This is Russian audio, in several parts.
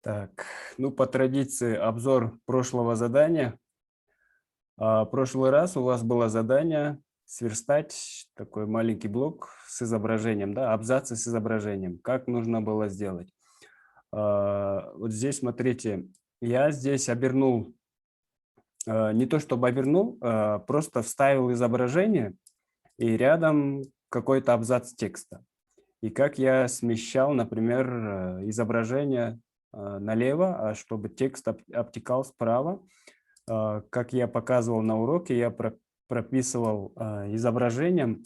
Так, ну по традиции обзор прошлого задания. Прошлый раз у вас было задание сверстать такой маленький блок с изображением, да, абзацы с изображением. Как нужно было сделать? Вот здесь, смотрите, я здесь обернул, не то чтобы обернул, просто вставил изображение и рядом какой-то абзац текста. И как я смещал, например, изображение налево, чтобы текст обтекал справа. Как я показывал на уроке, я прописывал изображением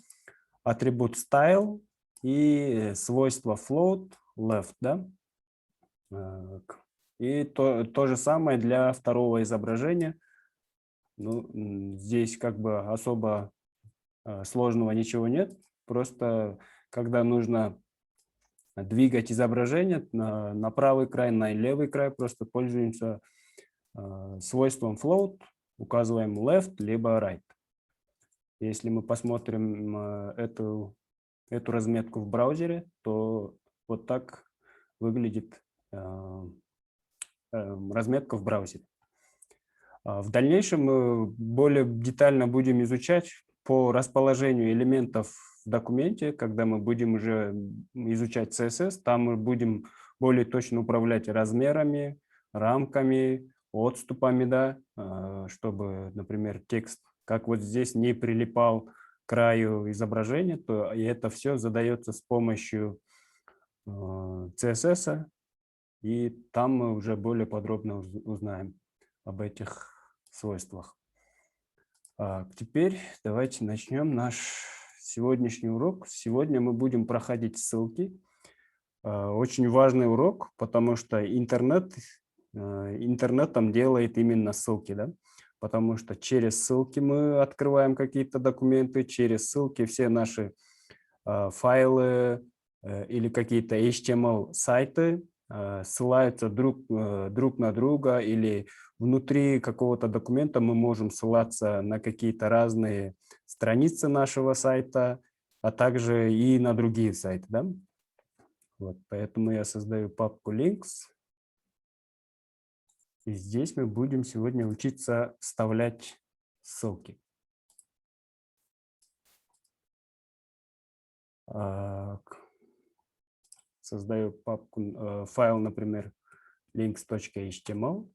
атрибут style и свойство float left, да? И то же самое для второго изображения. Ну, здесь как бы особо сложного ничего нет. Просто когда нужно двигать изображение на правый край, на левый край, просто пользуемся свойством float, указываем left либо right. Если мы посмотрим эту разметку в браузере, то вот так выглядит разметка в браузере. В дальнейшем мы более детально будем изучать по расположению элементов в документе, когда мы будем уже изучать CSS, там мы будем более точно управлять размерами, рамками, отступами, да, чтобы, например, текст, как вот здесь, не прилипал к краю изображения, то и это все задается с помощью CSS, и там мы уже более подробно узнаем об этих свойствах. Теперь давайте начнем наш сегодняшний урок. Сегодня мы будем проходить ссылки. Очень важный урок, потому что интернетом делает именно ссылки, да? Потому что через ссылки мы открываем какие-то документы, через ссылки все наши файлы или какие-то HTML-сайты ссылаются друг на друга, или внутри какого-то документа мы можем ссылаться на какие-то разные страницы нашего сайта, а также и на другие сайты. Да? Вот, поэтому я создаю папку Links. И здесь мы будем сегодня учиться вставлять ссылки. Создаю папку, файл, например, links.html.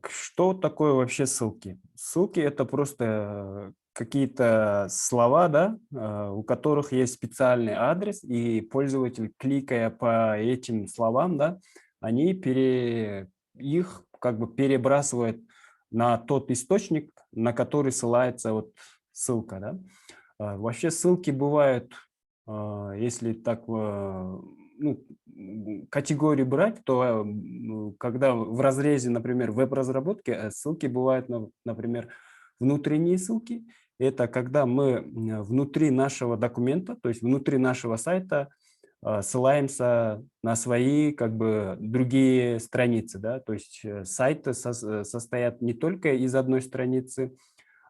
Что такое вообще ссылки? Ссылки – это просто какие-то слова, да, у которых есть специальный адрес, и пользователь, кликая по этим словам, да, их как бы перебрасывает на тот источник, на который ссылается вот ссылка. Да. Вообще ссылки бывают, если так ну, категории брать, то когда в разрезе, например, веб-разработки, ссылки бывают, например, внутренние ссылки. Это когда мы внутри нашего документа, то есть внутри нашего сайта ссылаемся на свои как бы другие страницы. Да? То есть сайты состоят не только из одной страницы,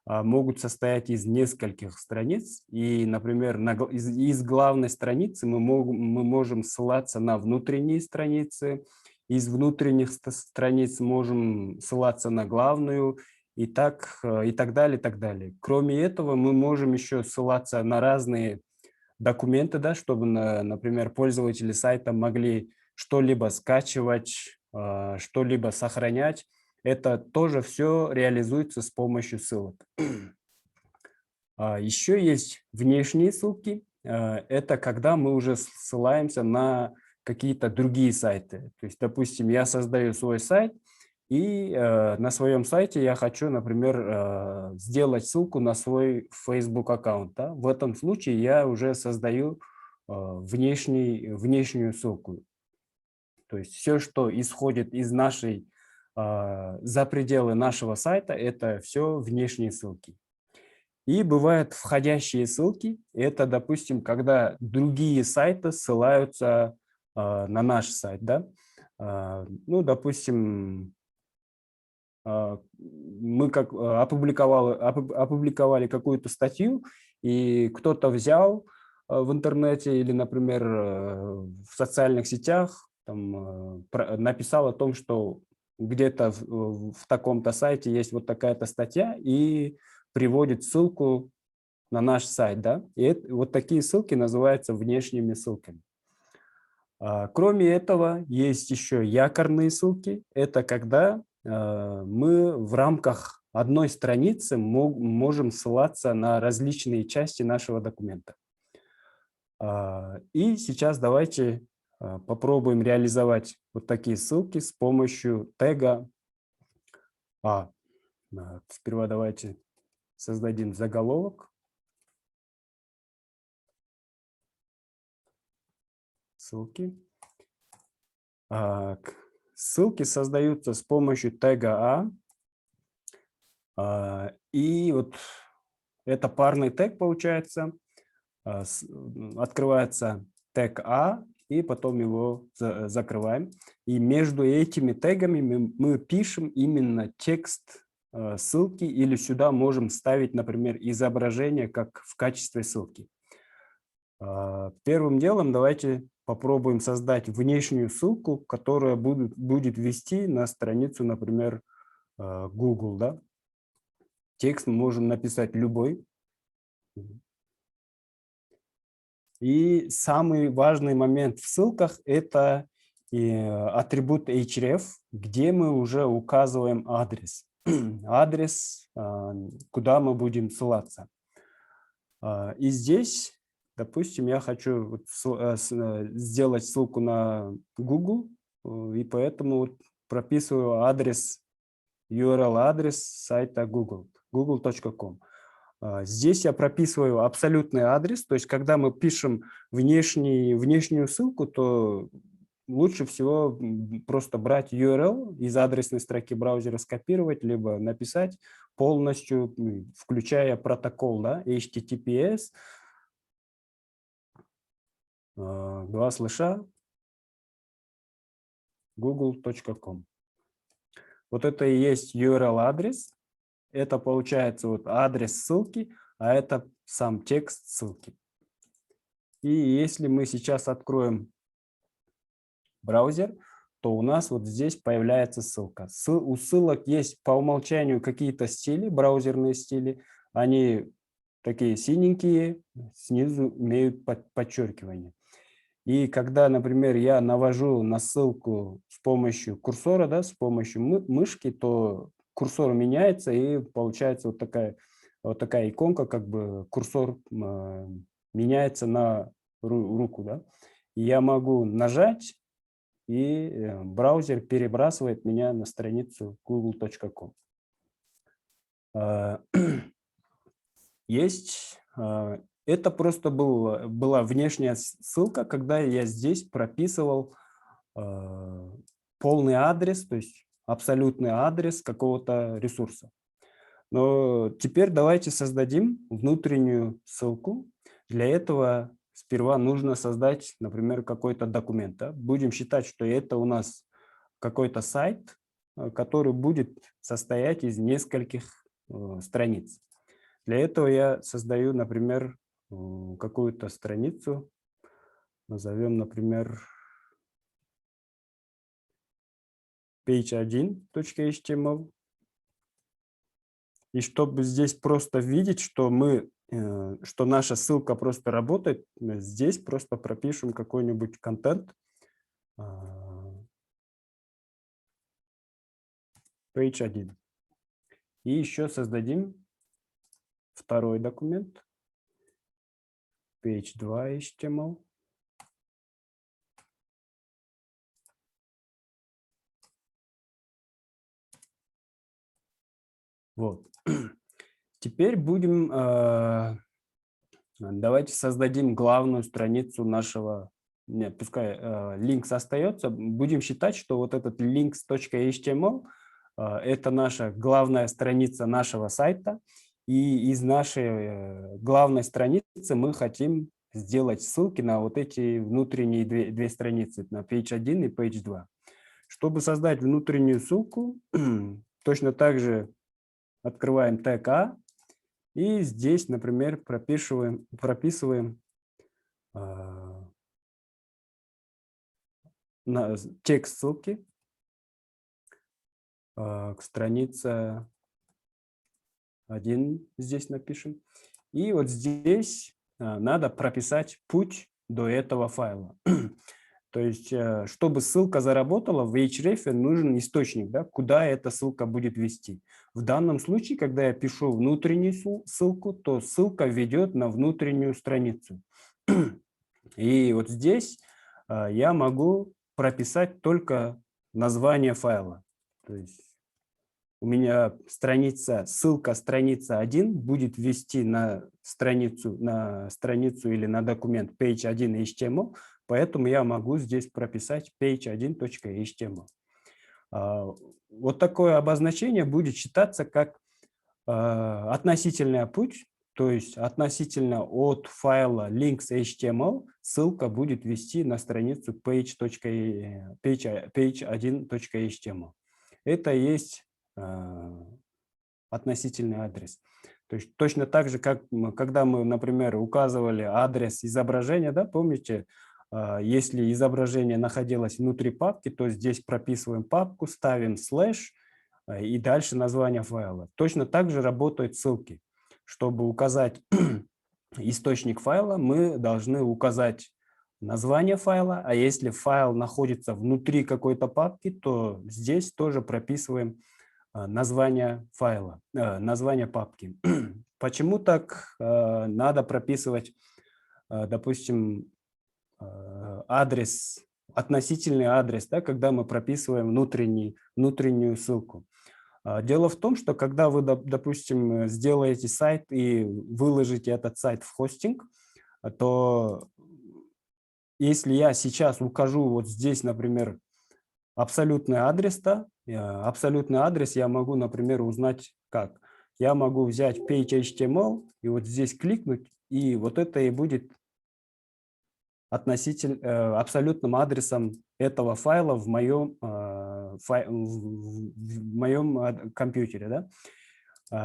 могут состоять из нескольких страниц. И, например, из главной страницы мы можем ссылаться на внутренние страницы, из внутренних страниц можем ссылаться на главную, и так далее, и так далее. Кроме этого, мы можем еще ссылаться на разные документы, да, чтобы, например, пользователи сайта могли что-либо скачивать, что-либо сохранять. Это тоже все реализуется с помощью ссылок. Еще есть внешние ссылки. Это когда мы уже ссылаемся на какие-то другие сайты. То есть, допустим, я создаю свой сайт, и на своем сайте я хочу, например, сделать ссылку на свой Facebook аккаунт. Да? В этом случае я уже создаю внешнюю ссылку. То есть все, что исходит из за пределы нашего сайта, это все внешние ссылки. И бывают входящие ссылки. Это, допустим, когда другие сайты ссылаются на наш сайт. Да? Ну, допустим, мы как опубликовали какую-то статью, и кто-то взял в интернете или, например, в социальных сетях, там, написал о том, что где-то в таком-то сайте есть вот такая-то статья, и приводит ссылку на наш сайт, да, и вот такие ссылки называются внешними ссылками. Кроме этого, есть еще якорные ссылки. Это когда мы в рамках одной страницы можем ссылаться на различные части нашего документа. И сейчас давайте попробуем реализовать вот такие ссылки с помощью тега. Сперва давайте создадим заголовок. Ссылки. Ссылки создаются с помощью тега И вот это парный тег получается. Открывается тег и потом его закрываем. И между этими тегами мы пишем именно текст ссылки, или сюда можем ставить, например, изображение как в качестве ссылки. Первым делом давайте попробуем создать внешнюю ссылку, которая будет вести на страницу, например, Google. Да? Текст мы можем написать любой. И самый важный момент в ссылках – это атрибут href, где мы уже указываем адрес. Адрес, куда мы будем ссылаться. И здесь, допустим, я хочу сделать ссылку на Google, и поэтому прописываю адрес, URL-адрес сайта Google, google.com. Здесь я прописываю абсолютный адрес, то есть когда мы пишем внешнюю ссылку, то лучше всего просто брать URL из адресной строки браузера, скопировать, либо написать полностью, включая протокол, да, HTTPS, google.com. Вот это и есть URL-адрес. Это получается вот адрес ссылки, а это сам текст ссылки. И если мы сейчас откроем браузер, то у нас вот здесь появляется ссылка. У ссылок есть по умолчанию какие-то стили, браузерные стили. Они такие синенькие, снизу имеют подчеркивание. И когда, например, я навожу на ссылку с помощью курсора, да, с помощью мышки, то курсор меняется, и получается вот такая иконка, как бы курсор меняется на руку. Да? И я могу нажать, и браузер перебрасывает меня на страницу google.com. Есть... Это просто была внешняя ссылка, когда я здесь прописывал полный адрес, то есть абсолютный адрес какого-то ресурса. Но теперь давайте создадим внутреннюю ссылку. Для этого сперва нужно создать, например, какой-то документ. Да? Будем считать, что это у нас какой-то сайт, который будет состоять из нескольких страниц. Для этого я создаю, например, какую-то страницу, назовем, например, page1.html. И чтобы здесь просто видеть, что наша ссылка просто работает, здесь просто пропишем какой-нибудь контент. Page1. И еще создадим второй документ. Page2.html. Вот. Теперь давайте создадим главную страницу нашего, нет, пускай links остается, будем считать, что вот этот links.html это наша главная страница нашего сайта, и из нашей главной страницы мы хотим сделать ссылки на вот эти внутренние две страницы, на page 1 и page 2. Чтобы создать внутреннюю ссылку, Точно так же открываем тег А и здесь, например, прописываем текст ссылки к странице 1 здесь напишем. И вот здесь надо прописать путь до этого файла. То есть, чтобы ссылка заработала, в Href нужен источник, да, куда эта ссылка будет вести. В данном случае, когда я пишу внутреннюю ссылку, то ссылка ведет на внутреннюю страницу. И вот здесь я могу прописать только название файла. То есть у меня ссылка страница 1 будет вести на страницу или на документ page1.html, поэтому я могу здесь прописать page1.html. Вот такое обозначение будет считаться как относительный путь, то есть относительно от файла links.html ссылка будет вести на страницу page1.html. Это и есть относительный адрес. То есть точно так же, как когда мы, например, указывали адрес изображения, да, помните, если изображение находилось внутри папки, то здесь прописываем папку, ставим слэш и дальше название файла. Точно так же работают ссылки. Чтобы указать источник файла, мы должны указать название файла, а если файл находится внутри какой-то папки, то здесь тоже прописываем название файла, название папки. Почему так надо прописывать, допустим, адрес, относительный адрес, да, когда мы прописываем внутреннюю ссылку? Дело в том, что когда вы, допустим, сделаете сайт и выложите этот сайт в хостинг, то если я сейчас укажу вот здесь, например, абсолютный адрес, да, абсолютный адрес я могу, например, узнать как. Я могу взять page.html и вот здесь кликнуть, и вот это и будет абсолютным адресом этого файла в моем компьютере. Да?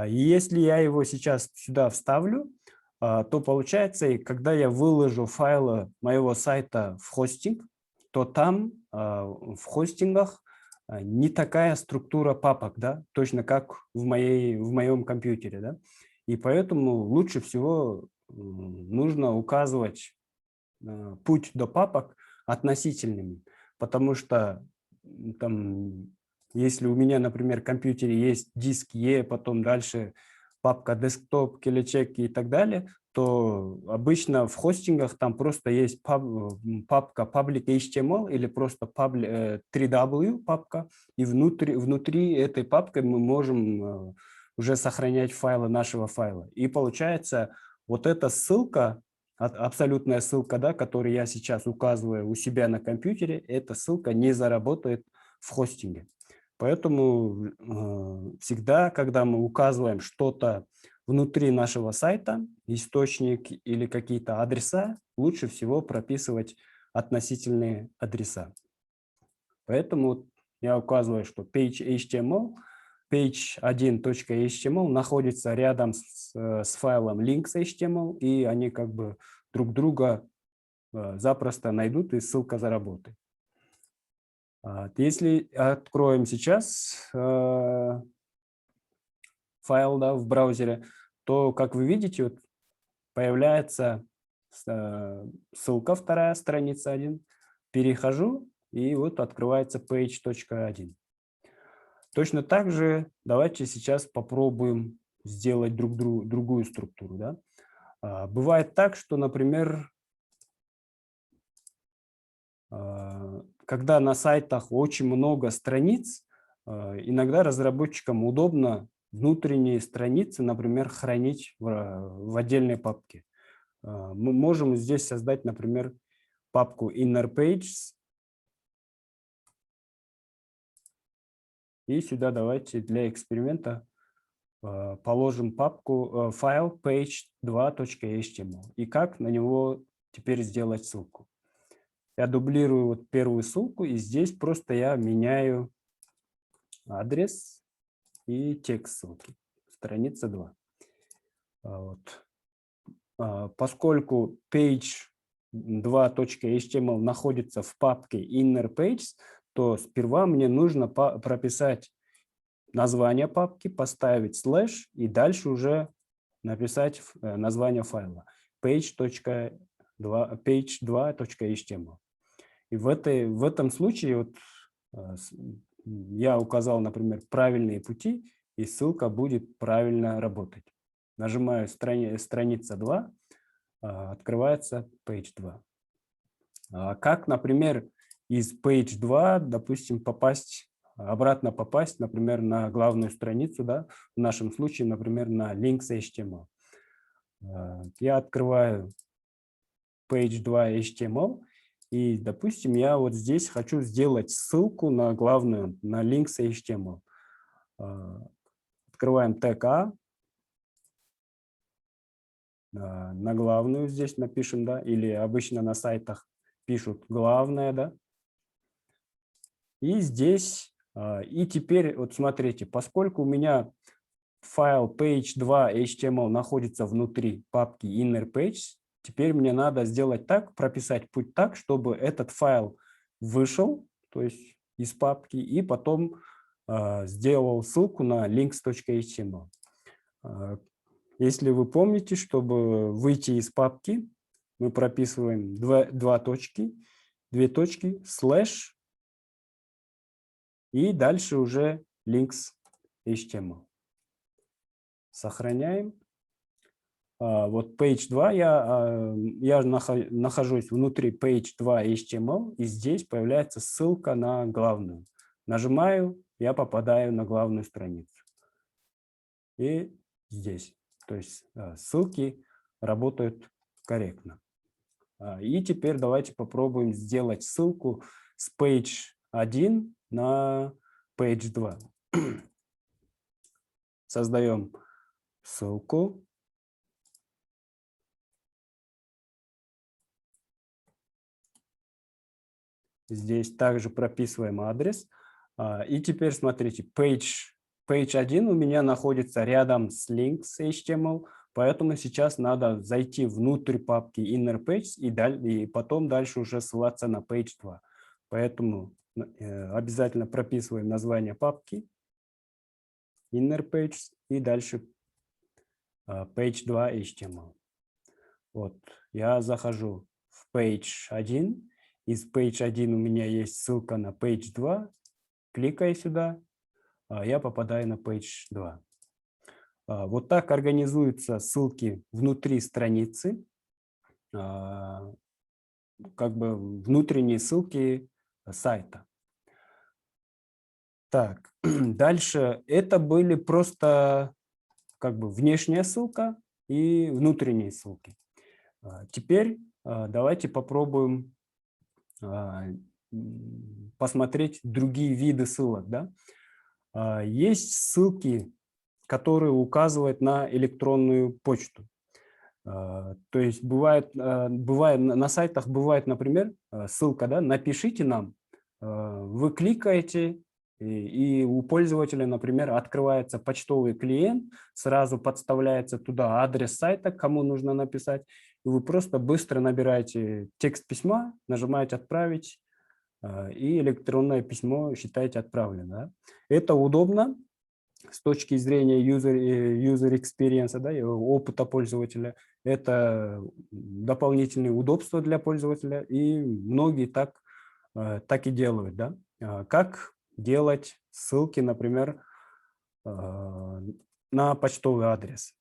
И если я его сейчас сюда вставлю, то получается, и когда я выложу файлы моего сайта в хостинг, то там в хостингах не такая структура папок, да, точно как в моем компьютере. Да? И поэтому лучше всего нужно указывать путь до папок относительными, потому что там, если у меня, например, в компьютере есть диск E, потом дальше папка desktop, келечеки и так далее, то обычно в хостингах там просто есть папка public HTML или просто 3W папка, и внутри этой папки мы можем уже сохранять файлы нашего файла. И получается, вот эта ссылка, абсолютная ссылка, да, которую я сейчас указываю у себя на компьютере, эта ссылка не заработает в хостинге. Поэтому всегда, когда мы указываем что-то внутри нашего сайта, источник или какие-то адреса, лучше всего прописывать относительные адреса. Поэтому я указываю, что page.html, page1.html находится рядом с файлом links.html, и они как бы друг друга запросто найдут, и ссылка заработает. Если откроем сейчас файл, да, в браузере, то, как вы видите, вот появляется ссылка, вторая, страница 1. Перехожу, и вот открывается page.1. Точно так же давайте сейчас попробуем сделать другую структуру. Да? Бывает так, что, например, когда на сайтах очень много страниц, иногда разработчикам удобно внутренние страницы, например, хранить в отдельной папке. Мы можем здесь создать, например, папку inner pages. И сюда давайте для эксперимента положим папку файл page2.html. И как на него теперь сделать ссылку? Я дублирую вот первую ссылку, и здесь просто я меняю адрес и текст ссылки. Страница 2. Вот. Поскольку page2.html находится в папке inner pages, то сперва мне нужно прописать название папки, поставить слэш и дальше уже написать название файла page2.html. И в этом случае вот, я указал, например, правильные пути, и ссылка будет правильно работать. Нажимаю страница 2, открывается page 2. Как, например, из page 2, допустим, обратно попасть, например, на главную страницу, да, в нашем случае, например, на links.html. Я открываю page 2 HTML, и, допустим, я вот здесь хочу сделать ссылку на главную, на links.html. Открываем тег A, на главную здесь напишем, да, или обычно на сайтах пишут главное, да. И здесь, и теперь, вот смотрите, поскольку у меня файл page2.html находится внутри папки inner pages, теперь мне надо сделать так, прописать путь так, чтобы этот файл вышел, то есть из папки, и потом сделал ссылку на links.html. Если вы помните, чтобы выйти из папки, мы прописываем две точки, слэш, и дальше уже links.html. Сохраняем. Вот page 2, я нахожусь внутри page 2 HTML, и здесь появляется ссылка на главную. Нажимаю, я попадаю на главную страницу. И здесь. То есть ссылки работают корректно. И теперь давайте попробуем сделать ссылку с page 1 на page 2. Создаем ссылку. Здесь также прописываем адрес. И теперь смотрите, page 1 у меня находится рядом с links.html, поэтому сейчас надо зайти внутрь папки inner pages и потом дальше уже ссылаться на page 2. Поэтому обязательно прописываем название папки inner pages и дальше page 2 HTML. Вот, я захожу в page 1. Из page 1 у меня есть ссылка на page 2. Кликаю сюда, я попадаю на page 2. Вот так организуются ссылки внутри страницы, как бы внутренние ссылки сайта. Так, дальше это были просто как бы внешняя ссылка и внутренние ссылки. Теперь давайте попробуем посмотреть другие виды ссылок. Да? Есть ссылки, которые указывают на электронную почту. То есть бывает на сайтах бывает, например, ссылка, да, напишите нам, вы кликаете, и у пользователя, например, открывается почтовый клиент, сразу подставляется туда адрес сайта, кому нужно написать, и вы просто быстро набираете текст письма, нажимаете «Отправить», и электронное письмо считаете отправлено. Да? Это удобно с точки зрения user experience, да, опыта пользователя. Это дополнительные удобства для пользователя, и многие так и делают. Да? Как делать ссылки, например, на почтовый адрес?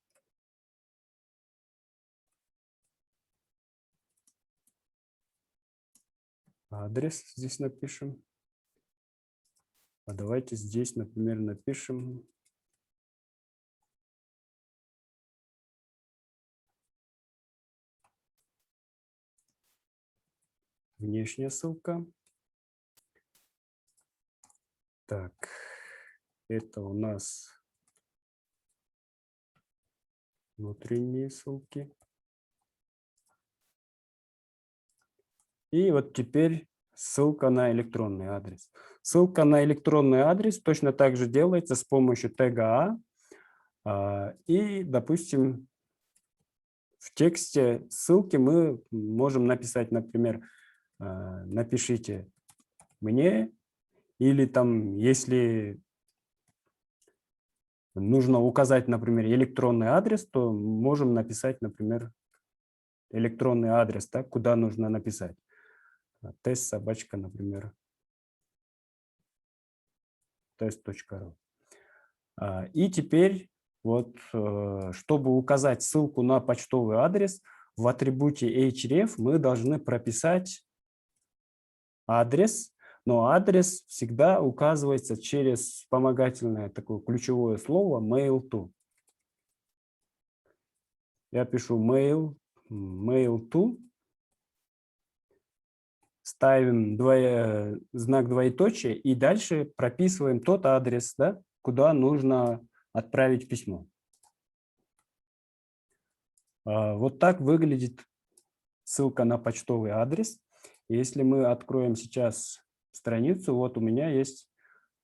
Адрес здесь напишем. Давайте здесь, например, напишем внешняя ссылка. Так, это у нас внутренние ссылки. И вот теперь ссылка на электронный адрес. Ссылка на электронный адрес точно так же делается с помощью тега И, допустим, в тексте ссылки мы можем написать, например, напишите мне, или там, если нужно указать, например, электронный адрес, то можем написать, например, электронный адрес, да, куда нужно написать. Тест собачка, например, test.ru. И теперь, вот, чтобы указать ссылку на почтовый адрес, в атрибуте href мы должны прописать адрес, но адрес всегда указывается через вспомогательное такое ключевое слово mail to. Я пишу mail to, ставим знак двоеточия и дальше прописываем тот адрес, да, куда нужно отправить письмо. Вот так выглядит ссылка на почтовый адрес. Если мы откроем сейчас страницу, вот у меня есть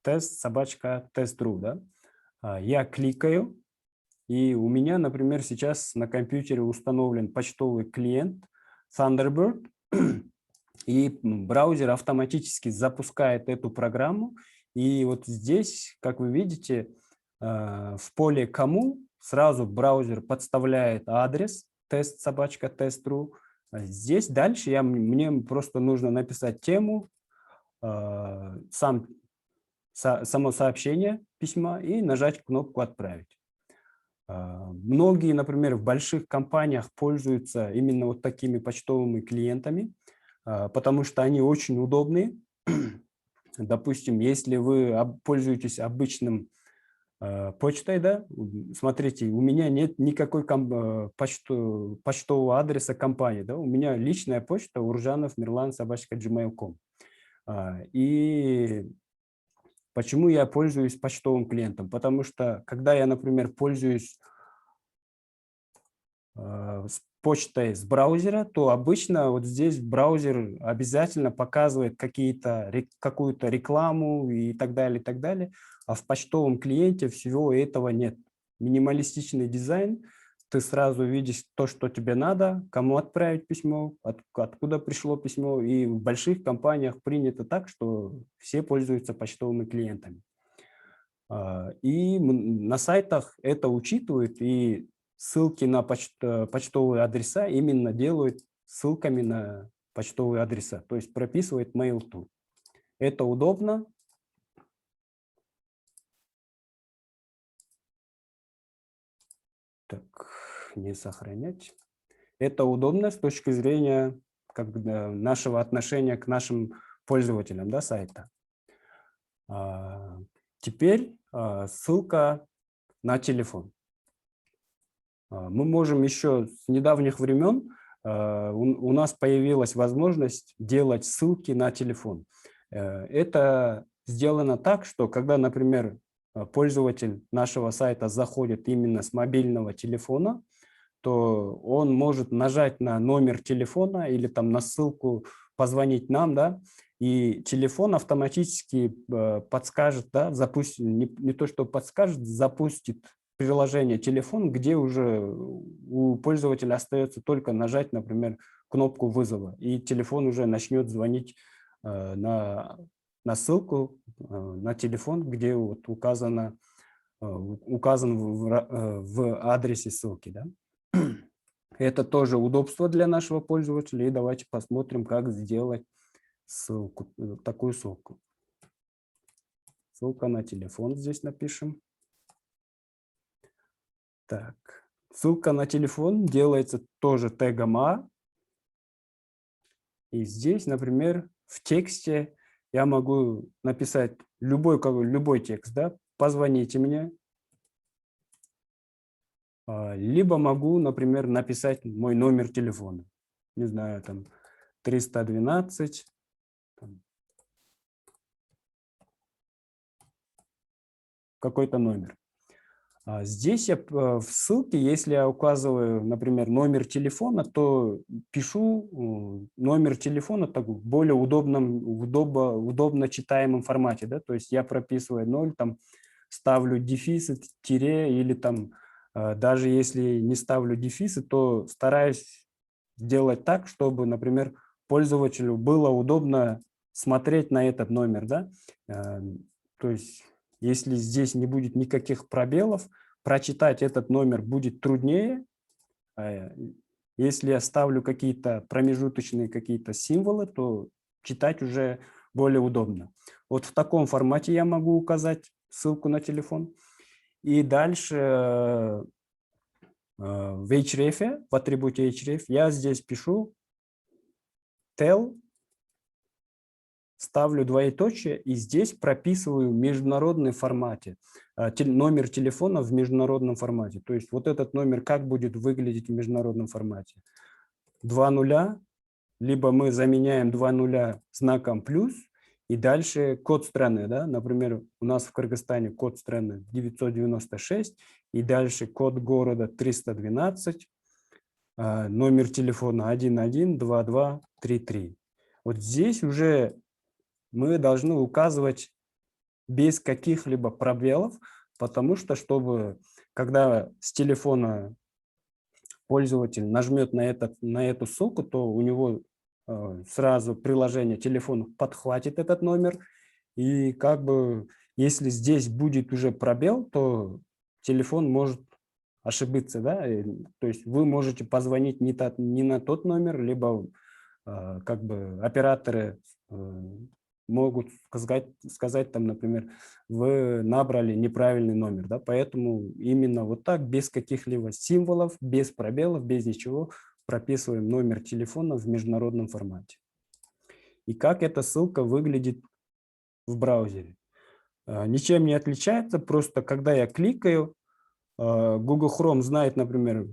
test.ru, да? Я кликаю, и у меня, например, сейчас на компьютере установлен почтовый клиент Thunderbird, и браузер автоматически запускает эту программу. И вот здесь, как вы видите, в поле «Кому» сразу браузер подставляет адрес test.ru. Здесь дальше мне просто нужно написать тему, само сообщение письма и нажать кнопку «Отправить». Многие, например, в больших компаниях пользуются именно вот такими почтовыми клиентами, потому что они очень удобные. Допустим, если вы пользуетесь обычным почтой, да, смотрите, у меня нет никакой почтового адреса компании, да, у меня личная почта urjanov.mirlan@gmail.com. И почему я пользуюсь почтовым клиентом? Потому что, когда я, например, пользуюсь с почтой с браузера, то обычно вот здесь браузер обязательно показывает какую-то рекламу и так далее, и так далее. А в почтовом клиенте всего этого нет. Минималистичный дизайн, ты сразу видишь то, что тебе надо, кому отправить письмо, откуда пришло письмо. И в больших компаниях принято так, что все пользуются почтовыми клиентами. И на сайтах это учитывают, и ссылки на почтовые адреса именно делают ссылками на почтовые адреса, то есть прописывает mail to. Это удобно. Так, не сохранять. Это удобно с точки зрения нашего отношения к нашим пользователям, да, сайта. Теперь ссылка на телефон. Мы можем еще с недавних времен, у нас появилась возможность делать ссылки на телефон. Это сделано так, что когда, например, пользователь нашего сайта заходит именно с мобильного телефона, то он может нажать на номер телефона или там на ссылку «Позвонить нам», да, и телефон автоматически подскажет, да, не то что подскажет, запустит приложение «Телефон», где уже у пользователя остается только нажать, например, кнопку вызова, и телефон уже начнет звонить на ссылку, на телефон, где вот указан в адресе ссылки. Да? Это тоже удобство для нашего пользователя. И давайте посмотрим, как сделать ссылку, такую ссылку. Ссылка на телефон здесь напишем. Так, ссылка на телефон делается тоже тегом «А». И здесь, например, в тексте я могу написать любой текст, да, «Позвоните мне». Либо могу, например, написать мой номер телефона. Не знаю, там 312. Какой-то номер. Здесь я в ссылке, если я указываю, например, номер телефона, то пишу номер телефона так, в более удобно читаемом формате. Да? То есть я прописываю 0, там, ставлю дефисы, тире, или там, даже если не ставлю дефисы, то стараюсь сделать так, чтобы, например, пользователю было удобно смотреть на этот номер. Да? То есть если здесь не будет никаких пробелов, прочитать этот номер будет труднее. Если я ставлю какие-то промежуточные какие-то символы, то читать уже более удобно. Вот в таком формате я могу указать ссылку на телефон. И дальше в href, в атрибуте href, я здесь пишу tell, ставлю двоеточие и здесь прописываю в международном формате, номер телефона в международном формате. То есть вот этот номер как будет выглядеть в международном формате. 2 нуля, либо мы заменяем 2 нуля знаком плюс, и дальше код страны. Да? Например, у нас в Кыргызстане код страны 996, и дальше код города 312, номер телефона 112233. Вот здесь уже мы должны указывать без каких-либо пробелов, потому что, чтобы, когда с телефона пользователь нажмет на эту ссылку, то у него сразу приложение телефон подхватит этот номер, и как бы, если здесь будет уже пробел, то телефон может ошибиться, да, то есть вы можете позвонить не на тот номер, либо как бы операторы могут сказать там, например, вы набрали неправильный номер, да, поэтому именно вот так, без каких-либо символов, без пробелов, без ничего, прописываем номер телефона в международном формате. И как эта ссылка выглядит в браузере? Ничем не отличается, просто когда я кликаю, Google Chrome знает, например,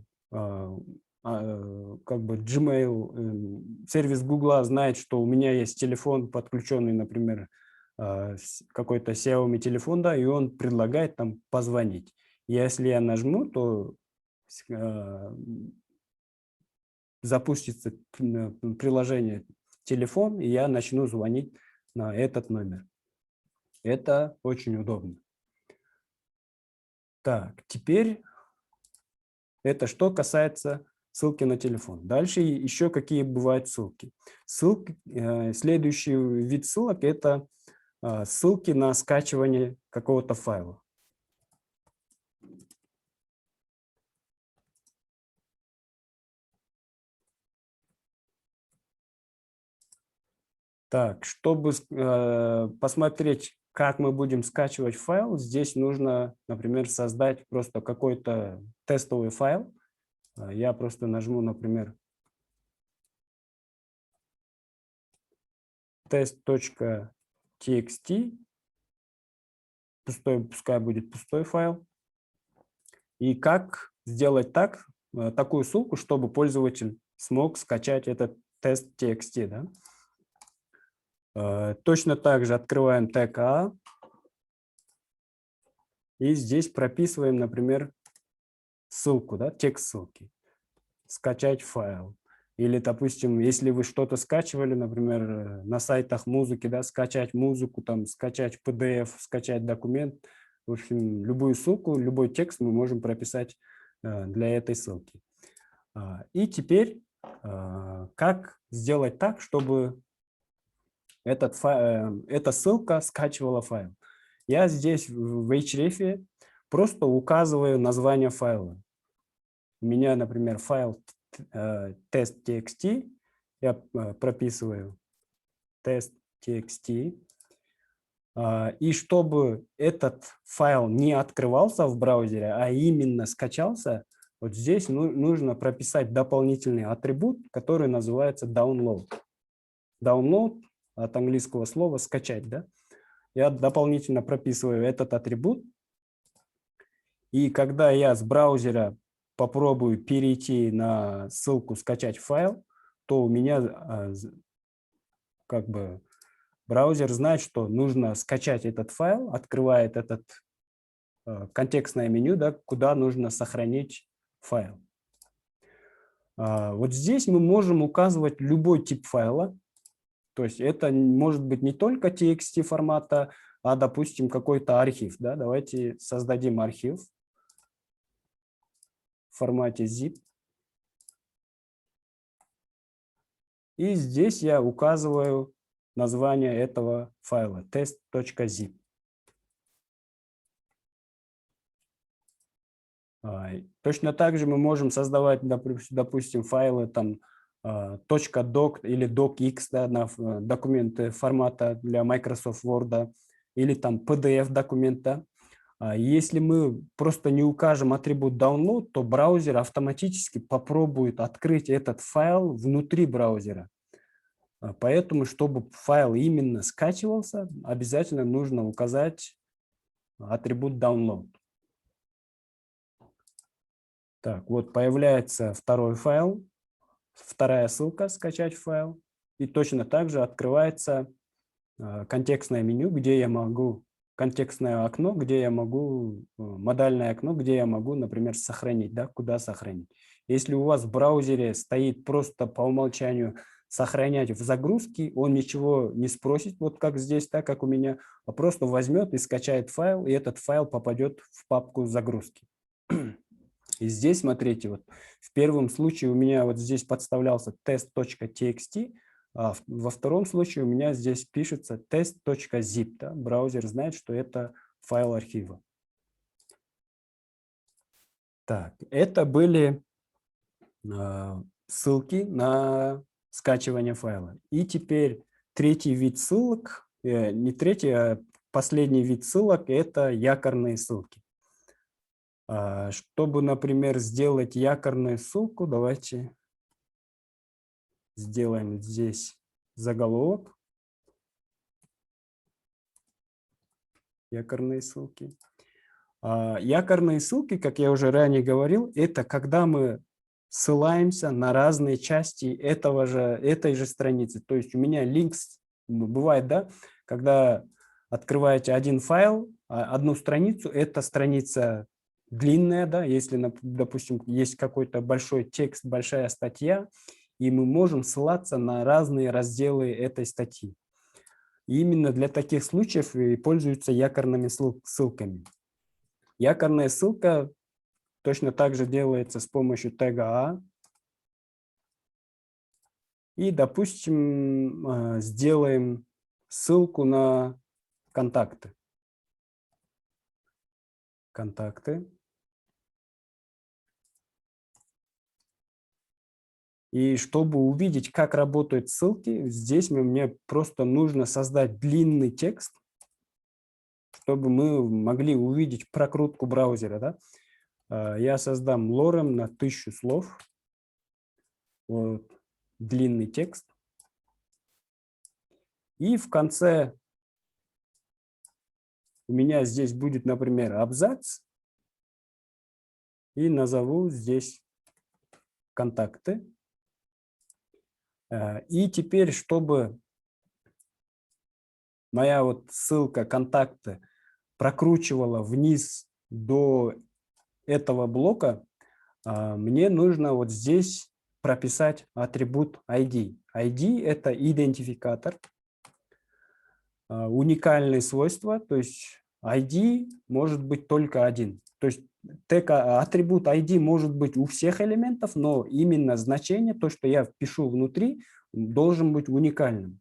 как бы Gmail, сервис Google знает, что у меня есть телефон подключенный, например, какой-то Xiaomi телефон, да, и он предлагает там позвонить. Если я нажму, то запустится приложение телефон, и я начну звонить на этот номер. Это очень удобно. Так, теперь это что касается ссылки на телефон. Дальше еще какие бывают ссылки. Следующий вид ссылок – это ссылки на скачивание какого-то файла. Так, чтобы посмотреть, как мы будем скачивать файл, здесь нужно, например, создать просто какой-то тестовый файл. Я просто нажму, например, test.txt, пускай будет пустой файл. И как сделать такую ссылку, чтобы пользователь смог скачать этот тест.txt. Да? Точно так же открываем ТК и здесь прописываем, например, ссылку, да, текст ссылки. Скачать файл. Или, допустим, если вы что-то скачивали, например, на сайтах музыки, да, скачать музыку, там, скачать PDF, скачать документ. В общем, любую ссылку, любой текст мы можем прописать для этой ссылки. И теперь, как сделать так, чтобы эта ссылка скачивала файл. Я здесь в href просто указываю название файла. У меня, например, файл test.txt, я прописываю test.txt. И чтобы этот файл не открывался в браузере, а именно скачался, вот здесь нужно прописать дополнительный атрибут, который называется download. Download от английского слова «скачать». Да? Я дополнительно прописываю этот атрибут. И когда я с браузера попробую перейти на ссылку «скачать файл», то у меня как бы браузер знает, что нужно скачать этот файл, открывает этот контекстное меню, да, куда нужно сохранить файл. Вот здесь мы можем указывать любой тип файла. То есть это может быть не только TXT формата, а, допустим, какой-то архив. Да? Давайте создадим архив в формате zip. И здесь я указываю название этого файла test.zip. Точно так же мы можем создавать, допустим, файлы там .doc или docx, да, на документы формата для Microsoft Word, или там PDF-документа. Если мы просто не укажем атрибут download, то браузер автоматически попробует открыть этот файл внутри браузера. Поэтому, чтобы файл именно скачивался, обязательно нужно указать атрибут download. Так, вот появляется второй файл, вторая ссылка «Скачать файл». И точно так же открывается контекстное меню, где я могу, контекстное окно, где я могу, модальное окно, где я могу, например, сохранить, да, куда сохранить. Если у вас в браузере стоит просто по умолчанию сохранять в загрузке, он ничего не спросит, вот как здесь, так как у меня, а просто возьмет и скачает файл, и этот файл попадет в папку загрузки. И здесь, смотрите, вот в первом случае у меня вот здесь подставлялся test.txt, а во втором случае у меня здесь пишется test.zip. Да? Браузер знает, что это файл архива. Так, это были ссылки на скачивание файла. И теперь третий вид ссылок, не третий, а последний вид ссылок – это якорные ссылки. Чтобы, например, сделать якорную ссылку, давайте сделаем здесь заголовок. Якорные ссылки. Якорные ссылки, как я уже ранее говорил, это когда мы ссылаемся на разные части этой же страницы. То есть у меня линкс бывает, да, когда открываете один файл, одну страницу, эта страница длинная, да, если, допустим, есть какой-то большой текст, большая статья, и мы можем ссылаться на разные разделы этой статьи. И именно для таких случаев и пользуются якорными ссылками. Якорная ссылка точно так же делается с помощью тега A. И, допустим, сделаем ссылку на контакты. Контакты. И чтобы увидеть, как работают ссылки, здесь мне просто нужно создать длинный текст, чтобы мы могли увидеть прокрутку браузера. Да? Я создам lorem на 1000 слов. Вот, длинный текст. И в конце у меня здесь будет, например, абзац. И назову здесь контакты. И теперь, чтобы моя вот ссылка «Контакты» прокручивала вниз до этого блока, мне нужно вот здесь прописать атрибут ID. ID – это идентификатор, уникальные свойства, то есть ID может быть только один. То есть атрибут ID может быть у всех элементов, но именно значение, то, что я пишу внутри, должен быть уникальным.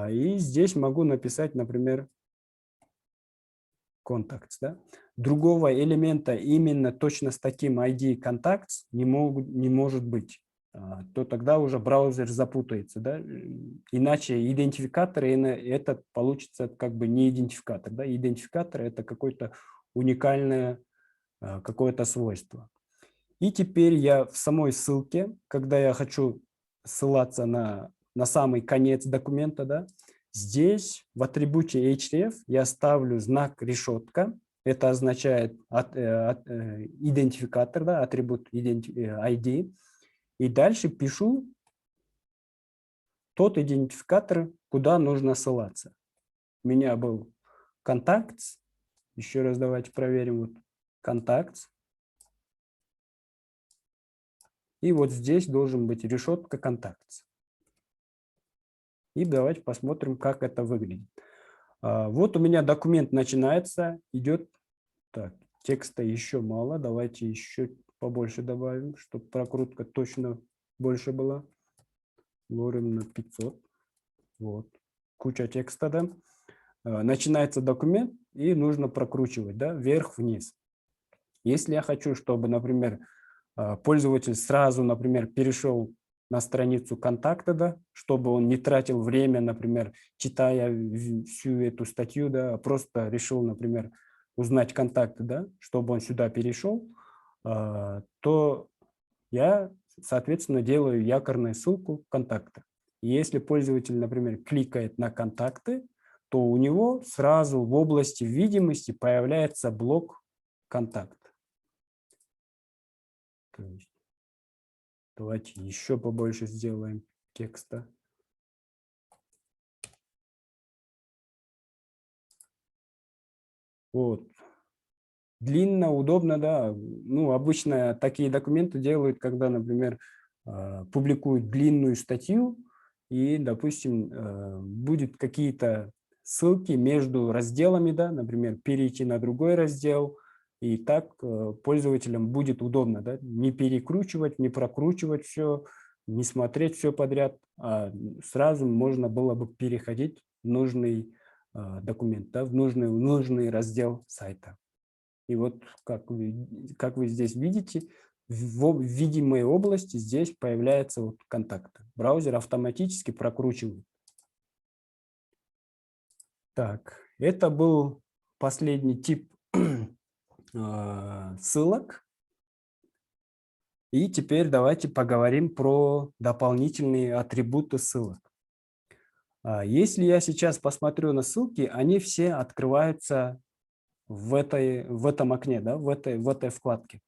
И здесь могу написать, например, contacts. Да? Другого элемента именно точно с таким ID contacts не может быть. То тогда уже браузер запутается. Да? Иначе идентификатор, это получится как бы не идентификатор. Да? Идентификатор – это какое-то уникальное какое-то свойство. И теперь я в самой ссылке, когда я хочу ссылаться на самый конец документа, да, здесь в атрибуте href я ставлю знак решетка. Это означает идентификатор, да, атрибут ID. И дальше пишу тот идентификатор, куда нужно ссылаться. У меня был contacts, Еще раз давайте проверим. Вот контакт. И вот здесь должен быть решетка контакт. И давайте посмотрим, как это выглядит. Вот у меня документ начинается, идет. Так, текста еще мало. Давайте еще побольше добавим, чтобы прокрутка точно больше была. Лорем на 500. Вот. Куча текста, да. Начинается документ, и нужно прокручивать, да, вверх-вниз. Если я хочу, чтобы, например, пользователь сразу, например, перешел на страницу контакта, да, чтобы он не тратил время, например, читая всю эту статью, да, а просто решил, например, узнать контакты, да, чтобы он сюда перешел, то я, соответственно, делаю якорную ссылку контакта. И если пользователь, например, кликает на контакты, то у него сразу в области видимости появляется блок контакт. То есть давайте еще побольше сделаем текста. Вот. Длинно, удобно, да. Ну, обычно такие документы делают, когда, например, публикуют длинную статью, и, допустим, будет какие-то ссылки между разделами, да, например, перейти на другой раздел, и так пользователям будет удобно, да, не перекручивать, не прокручивать все, не смотреть все подряд, а сразу можно было бы переходить в нужный документ, да, в нужный раздел сайта. И вот как вы здесь видите, в видимой области здесь появляется вот контакт. Браузер автоматически прокручивает. Так, это был последний тип ссылок. И теперь давайте поговорим про дополнительные атрибуты ссылок. Если я сейчас посмотрю на ссылки, они все открываются в этом окне, да, в этой вкладке.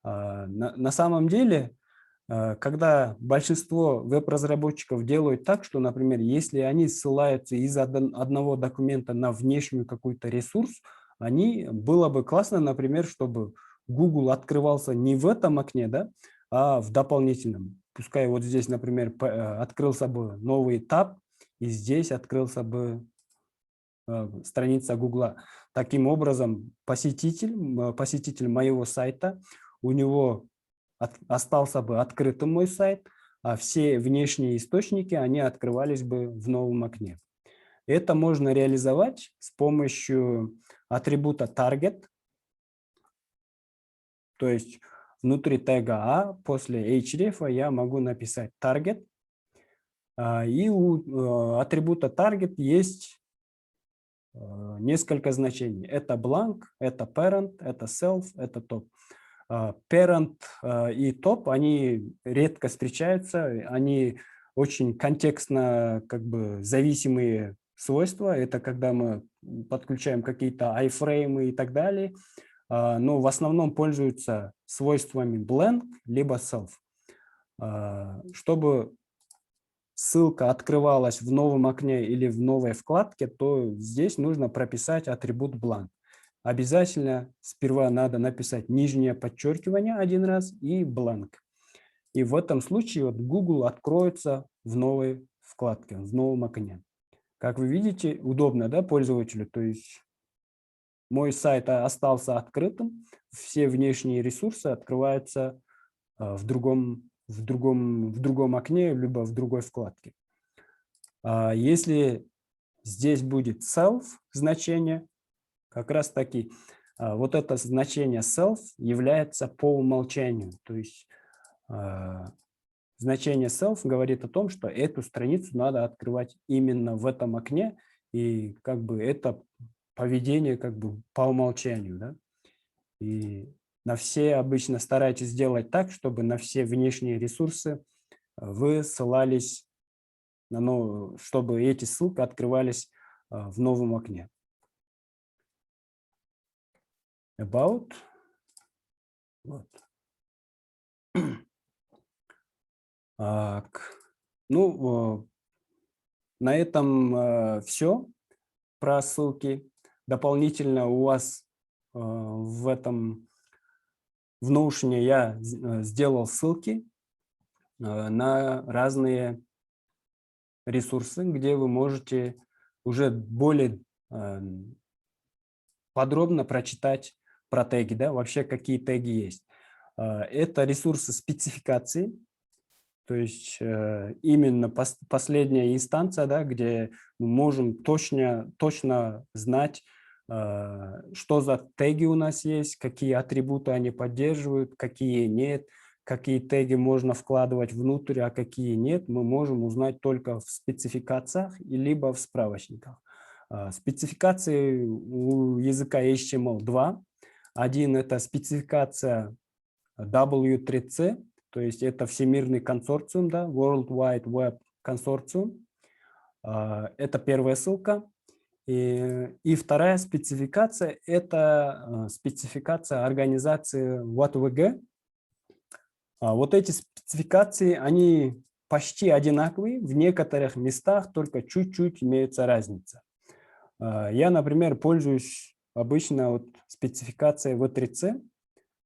На самом деле, когда большинство веб-разработчиков делают так, что, например, если они ссылаются из одного документа на внешнюю какой-то ресурс, было бы классно, например, чтобы Google открывался не в этом окне, да, а в дополнительном. Пускай вот здесь, например, открылся бы новый таб, и здесь открылся бы страница Google. Таким образом, посетитель моего сайта, у него остался бы открытым мой сайт, а все внешние источники, они открывались бы в новом окне. Это можно реализовать с помощью атрибута target, то есть внутри тега A после href я могу написать target, и у атрибута target есть несколько значений. Это blank, это parent, это self, это top. Parent и top, они редко встречаются, они очень контекстно как бы зависимые свойства. Это когда мы подключаем какие-то iframe и так далее, но в основном пользуются свойствами blank либо self. Чтобы ссылка открывалась в новом окне или в новой вкладке, то здесь нужно прописать атрибут blank. Обязательно сперва надо написать нижнее подчеркивание один раз и blank. И в этом случае вот Google откроется в новой вкладке, в новом окне. Как вы видите, удобно, да, пользователю? То есть мой сайт остался открытым, все внешние ресурсы открываются в другом окне, либо в другой вкладке. Если здесь будет self значение, как раз таки вот это значение self является по умолчанию. То есть значение self говорит о том, что эту страницу надо открывать именно в этом окне, и как бы это поведение как бы по умолчанию. Да? И обычно старайтесь сделать так, чтобы на все внешние ресурсы вы ссылались, чтобы эти ссылки открывались в новом окне. About. Вот. Ну, на этом все про ссылки. дополнительно у вас в Notion я сделал ссылки на разные ресурсы, где вы можете уже более подробно прочитать про теги, да, вообще какие теги есть. Это ресурсы спецификации, то есть именно последняя инстанция, да, где мы можем точно знать, что за теги у нас есть, какие атрибуты они поддерживают, какие нет, какие теги можно вкладывать внутрь, а какие нет, мы можем узнать только в спецификациях либо в справочниках. Спецификации у языка HTML2. Один – это спецификация W3C, то есть это всемирный консорциум, да, World Wide Web Consortium. Это первая ссылка. И вторая спецификация – это спецификация организации WhatWG. Вот эти спецификации, они почти одинаковые, в некоторых местах только чуть-чуть имеется разница. Я, например, пользуюсь обычно вот спецификацией W3C,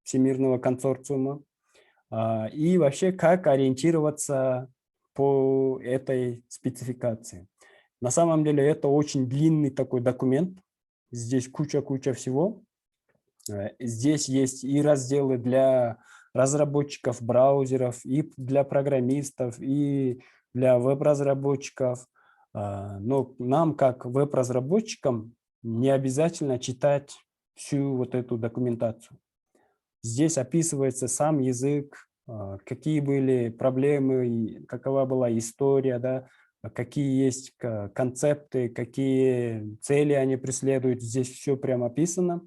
Всемирного консорциума, и вообще как ориентироваться по этой спецификации. На самом деле это очень длинный такой документ, здесь куча всего. Здесь есть и разделы для разработчиков браузеров, и для программистов, и для веб-разработчиков. Но нам, как веб-разработчикам, не обязательно читать всю вот эту документацию. Здесь описывается сам язык, какие были проблемы, какова была история, да, какие есть концепты, какие цели они преследуют. Здесь все прям описано.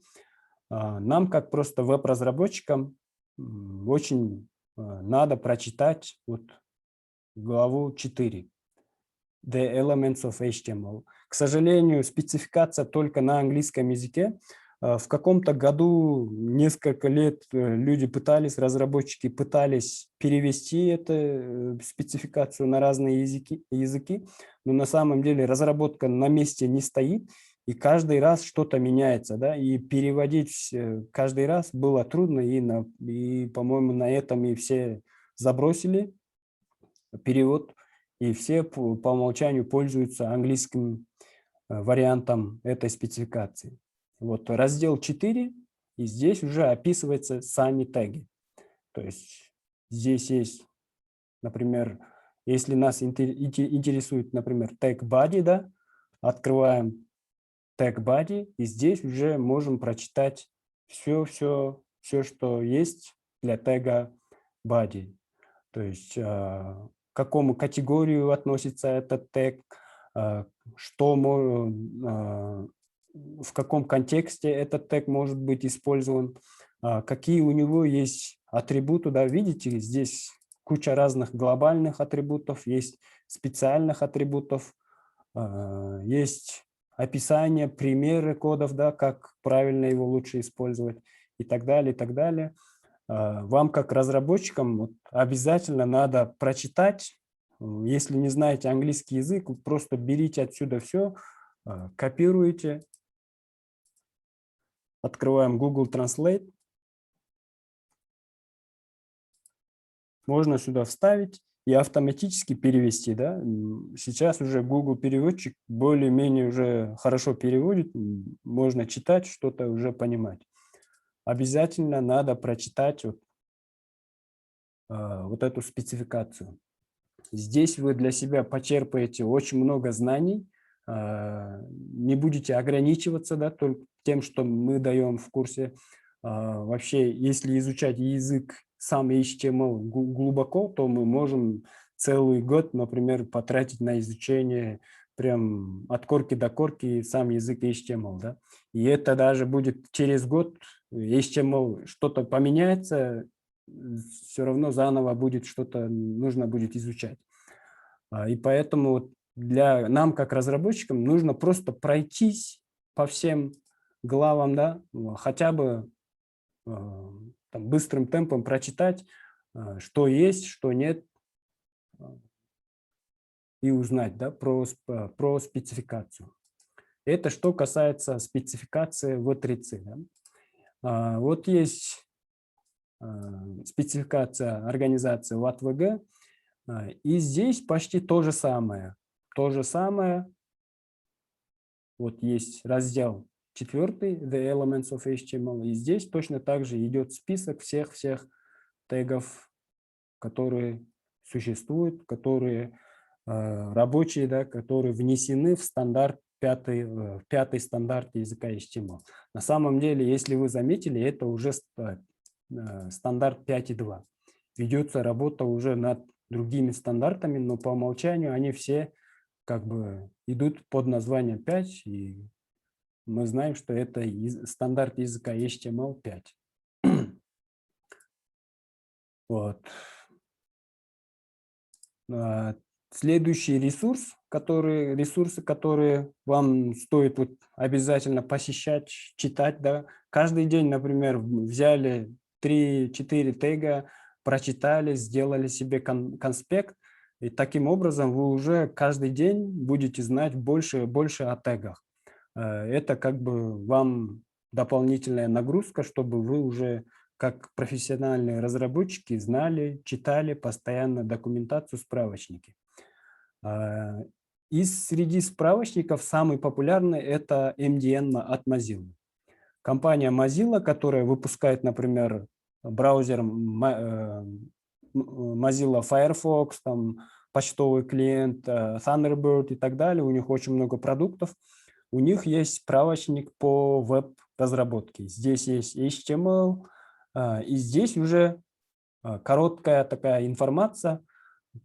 Нам, как просто веб-разработчикам, очень надо прочитать вот главу 4. The Elements of HTML. К сожалению, спецификация только на английском языке. В каком-то году, несколько лет, разработчики пытались перевести эту спецификацию на разные языки, но на самом деле разработка на месте не стоит, и каждый раз что-то меняется, да, и переводить каждый раз было трудно, и по-моему, на этом и все забросили перевод, и все по умолчанию пользуются английским вариантом этой спецификации. Вот раздел 4, и здесь уже описываются сами теги. То есть здесь есть, например, если нас интересует, например, тег body, да, открываем тег body, и здесь уже можем прочитать все, что есть для тега body. То есть к какому категорию относится этот тег, в каком контексте этот тег может быть использован, какие у него есть атрибуты. Да, видите, здесь куча разных глобальных атрибутов, есть специальных атрибутов, есть описание, примеры кодов, да, как правильно его лучше использовать и так далее, и так далее. Вам, как разработчикам, обязательно надо прочитать. Если не знаете английский язык, просто берите отсюда все, копируете, открываем Google Translate. Можно сюда вставить и автоматически перевести. Да? Сейчас уже Google переводчик более-менее уже хорошо переводит, можно читать, что-то уже понимать. Обязательно надо прочитать вот эту спецификацию. Здесь вы для себя почерпаете очень много знаний, не будете ограничиваться, да, только тем, что мы даем в курсе. Вообще, если изучать язык сам HTML глубоко, то мы можем целый год, например, потратить на изучение прям от корки до корки сам язык HTML. Да? И это даже будет через год HTML что-то поменяется, все равно заново будет что-то, нужно будет изучать. И поэтому для нам, как разработчикам, нужно просто пройтись по всем главам, да, хотя бы там, быстрым темпом прочитать, что есть, что нет, и узнать, да, про спецификацию. Это что касается спецификации V3C. Да? Вот есть спецификация организации ВАТ-ВГ, и здесь почти то же самое. То же самое. Вот есть раздел 4, The Elements of HTML, и здесь точно так же идет список всех тегов, которые существуют, которые рабочие, да, которые внесены в стандарт пятый стандарт языка HTML. На самом деле, если вы заметили, это уже стандарт 5.2. Ведется работа уже над другими стандартами, но по умолчанию они все как бы идут под названием 5, и мы знаем, что это стандарт языка HTML5. Вот. Следующий ресурсы, которые вам стоит вот обязательно посещать, читать. Да? Каждый день, например, взяли 3-4 тега, прочитали, сделали себе конспект, и таким образом вы уже каждый день будете знать больше и больше о тегах. Это как бы вам дополнительная нагрузка, чтобы вы уже как профессиональные разработчики знали, читали постоянно документацию, справочники. И среди справочников самый популярный – это MDN от Mozilla. Компания Mozilla, которая выпускает, например, браузер Mozilla Firefox, там, почтовый клиент, Thunderbird и так далее, у них очень много продуктов. У них есть справочник по веб-разработке. Здесь есть HTML, и здесь уже короткая такая информация,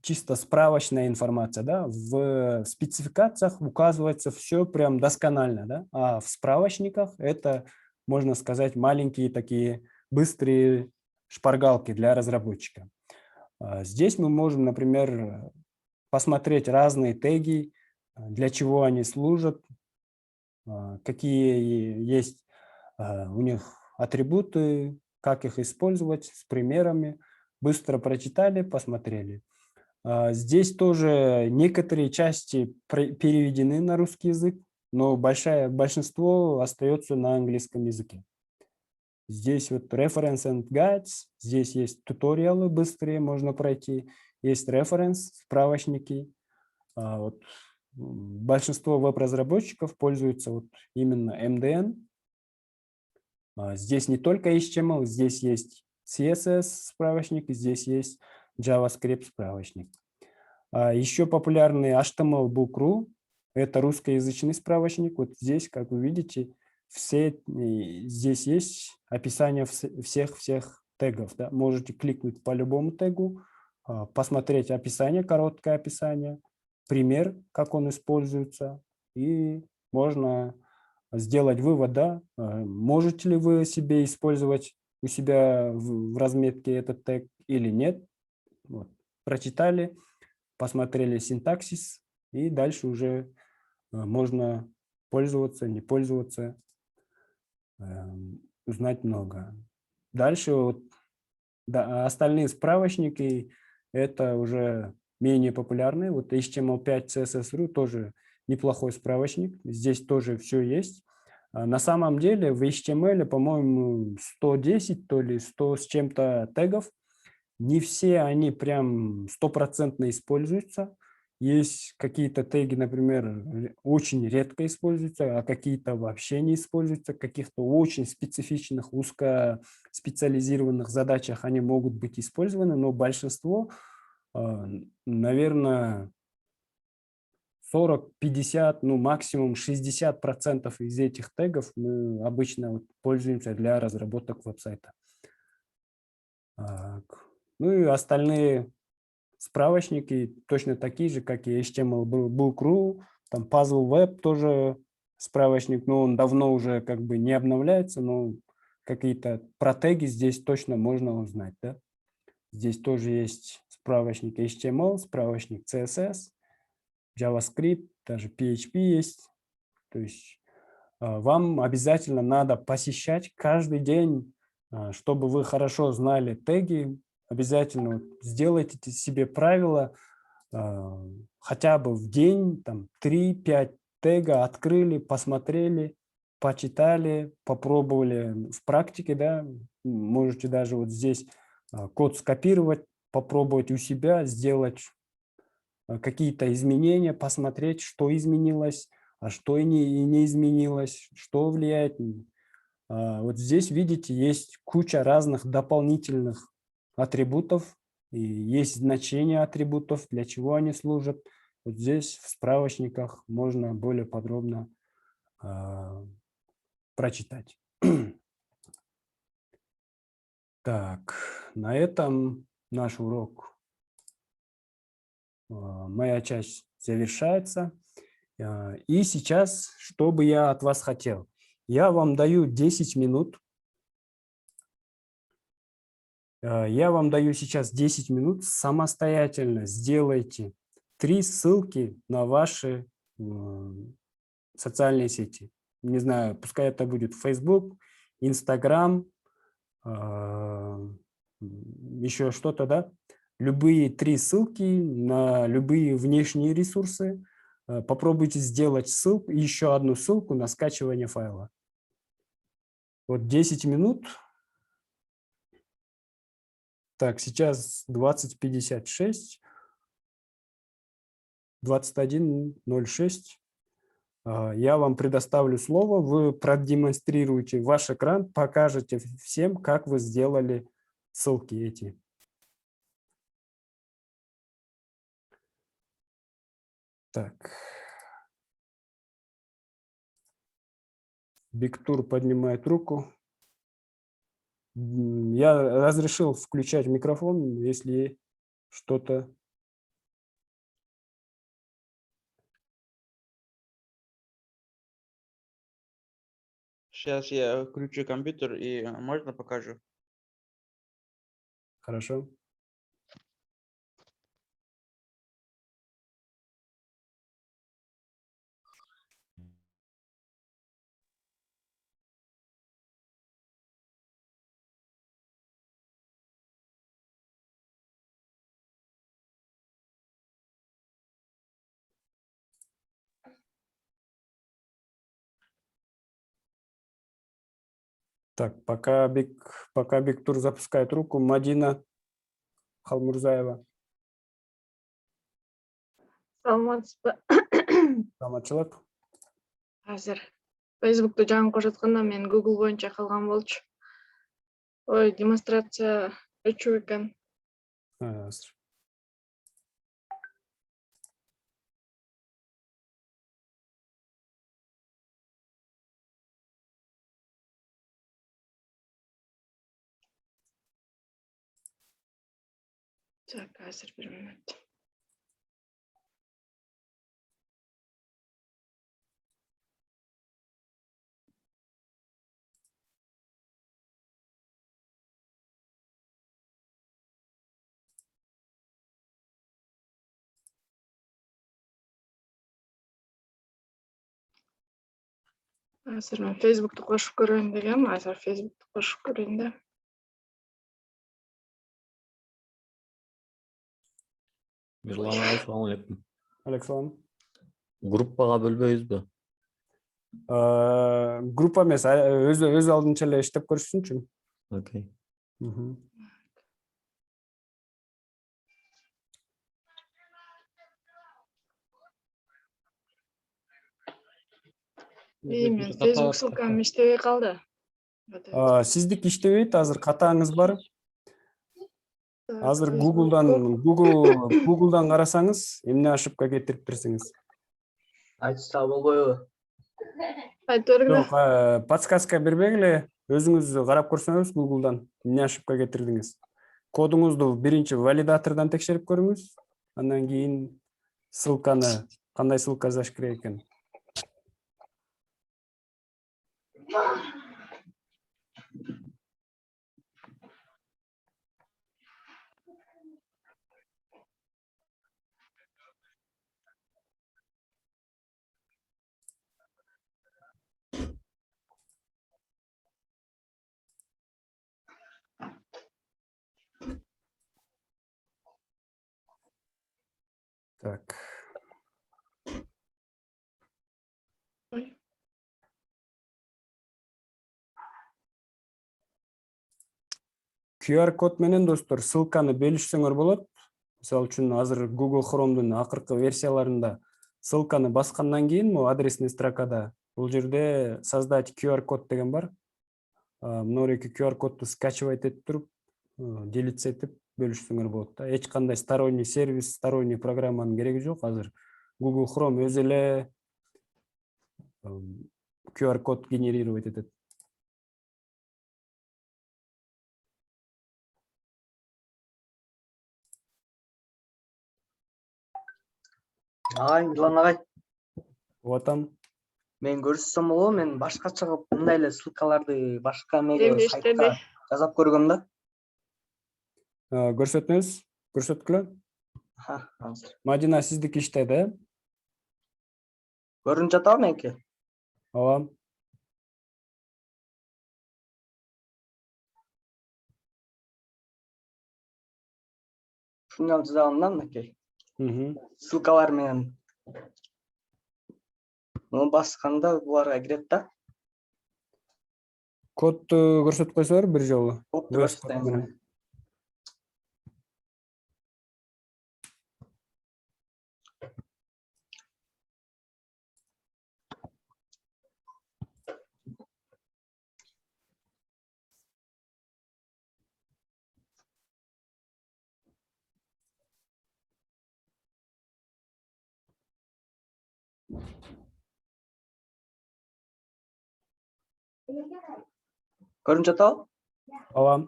чисто справочная информация. Да? В спецификациях указывается все прям досконально, да? А в справочниках это, можно сказать, маленькие такие быстрые шпаргалки для разработчика. Здесь мы можем, например, посмотреть разные теги, для чего они служат, какие есть у них атрибуты, как их использовать с примерами. Быстро прочитали, посмотрели. Здесь тоже некоторые части переведены на русский язык, но большинство остается на английском языке. Здесь вот reference and guides, здесь есть туториалы быстрее, можно пройти. Есть reference, справочники. Вот большинство веб-разработчиков пользуются вот именно MDN. Здесь не только HTML, здесь есть CSS справочник, здесь есть JavaScript справочник. Еще популярный HTML Book.ru, это русскоязычный справочник. Вот здесь, как вы видите, здесь есть описание всех тегов. Да? Можете кликнуть по любому тегу, посмотреть описание, короткое описание, пример, как он используется, и можно сделать вывод, да, можете ли вы себе использовать у себя в разметке этот тег или нет. Вот. Прочитали, посмотрели синтаксис, и дальше уже можно пользоваться, не пользоваться, узнать много. Дальше вот, да, остальные справочники это уже менее популярные. Вот HTML5 CSS.ru тоже неплохой справочник. Здесь тоже все есть. На самом деле в HTML, по-моему, 110, то ли 100 с чем-то тегов. Не все они прям стопроцентно используются. Есть какие-то теги, например, очень редко используются, а какие-то вообще не используются. В каких-то очень специфичных, узкоспециализированных задачах они могут быть использованы, но большинство, наверное, 40-50, ну максимум 60% из этих тегов мы обычно пользуемся для разработок веб-сайта. Ну и остальные справочники точно такие же, как и HTML Book.ru, там Puzzle Web тоже справочник, но он давно уже как бы не обновляется, но какие-то про теги здесь точно можно узнать. Да? Здесь тоже есть справочник HTML, справочник CSS, JavaScript, даже PHP есть. То есть вам обязательно надо посещать каждый день, чтобы вы хорошо знали теги. Обязательно сделайте себе правило хотя бы в день 3-5 тега открыли, посмотрели, почитали, попробовали в практике, да, можете даже вот здесь код скопировать, попробовать у себя, сделать какие-то изменения, посмотреть, что изменилось, а что и не изменилось, что влияет. Вот здесь, видите, есть куча разных дополнительных атрибутов, и есть значения атрибутов, для чего они служат. Вот здесь в справочниках можно более подробно прочитать. Так, на этом наш урок, моя часть завершается. И сейчас, что бы я от вас хотел? Я вам даю 10 минут. Я вам даю сейчас 10 минут. Самостоятельно сделайте 3 ссылки на ваши социальные сети. Не знаю, пускай это будет Facebook, Instagram, еще что-то, да? Любые 3 ссылки на любые внешние ресурсы. Попробуйте сделать ссылку, еще одну ссылку на скачивание файла. Вот 10 минут. Так, сейчас 20:56, 21:06. Я вам предоставлю слово, вы продемонстрируете ваш экран, покажете всем, как вы сделали ссылки эти. Так. Биктур поднимает руку. Я разрешил включать микрофон, если что-то... Сейчас я включу компьютер и можно покажу. Хорошо. Так, пока Биктур запускает руку, Мадина Халмурзаева. Саламатсызбы. Саламатчылык. Азыр Facebook'та жаңы кошоткондо мен Google боюнча калган болчу. Ой, демонстрация өчүп экен. Так, азыр бир минут. Азыр мен Facebook'tu кошуп көрөйүн дегем, азыр Facebook'tu кошуп көрөйүн да. Мирлан ага, салам алейкум. Александр. Группага бөлбөйбүзбү? Группа эмес, өз алдынча эле иштеп көрүшсүнчү. Окей. Мен Facebook ссылкам иштебей калды. Сиздики иштебейт, азыр катаңыз бар. Азыр Facebook. Google'дан карасаңыз, эмне ошибка кетирип берсеңиз. Айтса болбойбу? Айтып бергиле. Жок, подсказка бербегиле, өзүңүз карап көрсөңүз Google'дан эмне ошибка кетирдиңиз. Кодуңузду биринчи валидатордон текшерип көрүңүз, андан кийин ссылканы, кандай ссылка жазыш керек экен. Так. QR код менен достор ссылканы бөлүшсөңөр болот. Мисалы үчүн азыр Google Chrome'дун акыркы версияларында ссылканы баскандан кийин могу адресный строкада бул жерде создать QR код деген бар. Мынорeki QR кодду скачивать этип туруп, делиться этип бөлүшсөңөр болот да. Эч кандай сторонний сервис, сторонний программанын кереги жок. Азыр Google Chrome өзү эле QR код генерировать этет. Агай, Мирлан агай, Отам. мен көрсөтсөм болобу? Мен башкача кылып мындай эле ссылкаларды башка эмеге Эми сайтка иштеди. жасап көргөм да. Көрсөтүңүз, көрсөткүлө. Азыр. Мадина сиздики иштеди, э? Көрүнүп жатабы меники? Ооба. Ушуну жасагам да мынакей. Мгм. Ссылкалар менен муну басканда буларга кирет да. Кодду көрсөтүп койсоңор бир жолу. Кодду VS Code көрсөтөйүн. менен. Көрүнүп жатабы? Ооба.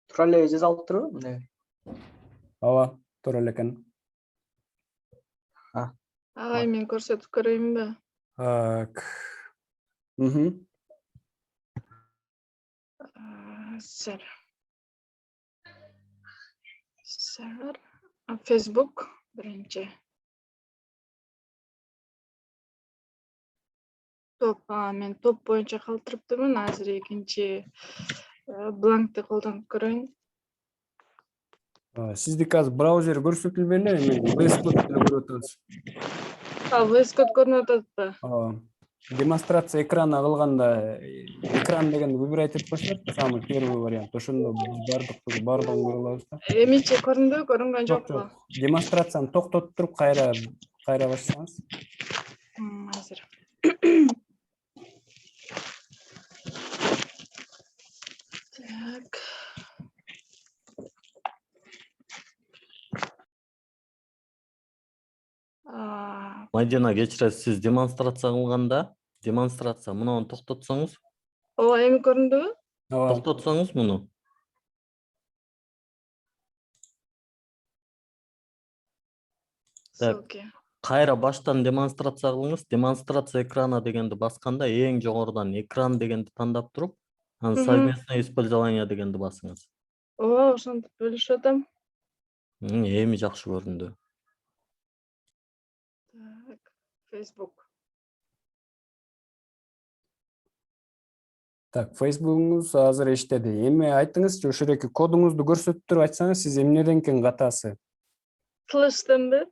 Тура эле жазылып турбу мындай? Ооба, туура эле экен. Агай, мен көрсөтүп көрөйүнбү? Так. Мгм. Сэр. Server. Facebook birinchi. Топ, мен топ боюнча калтырыптырмын. Азыр экинчи бланкты колдонуп көрөйүн. Сиздики азыр браузер көрсөтүлбөй эле, эми VS Code деле көрүп атабыз. VS Code көрүнүп атат. Ооба. Демонстрация экрана кылганда экран дегенди выбирать этип койсоңор, самый первый вариант. Ошондо биз бардыгын көрө алабыз да. Эмичи көрүнбөй, көрүнгөн Жок, жокпу? жок. Демонстрацияны токтотуп туруп кайра баштасаңыз. Азыр. Так. Мадина, кечиресиз, сиз демонстрация кылганда, демонстрация муну токтотсоңуз, Ооба, эми көрүндүбү? Ооба. токтотсоңуз муну. Так. Ссылки. Кайра баштан демонстрация кылыңыз. Демонстрация экрана дегенди басканда эң жогорудан экран дегенди тандап туруп, анан совместное использование дегенди басыңыз. Ооба, ошентип бөлүшүп атам. Эми жакшы көрүндү. Так, Facebook. Так, Facebook'uңуз азыр иштеди. Эми айтыңызчы, ошореки кодуңузду көрсөтүп туруп айтсаңыз, сиз эмнеден экен катасы? Слэштенби?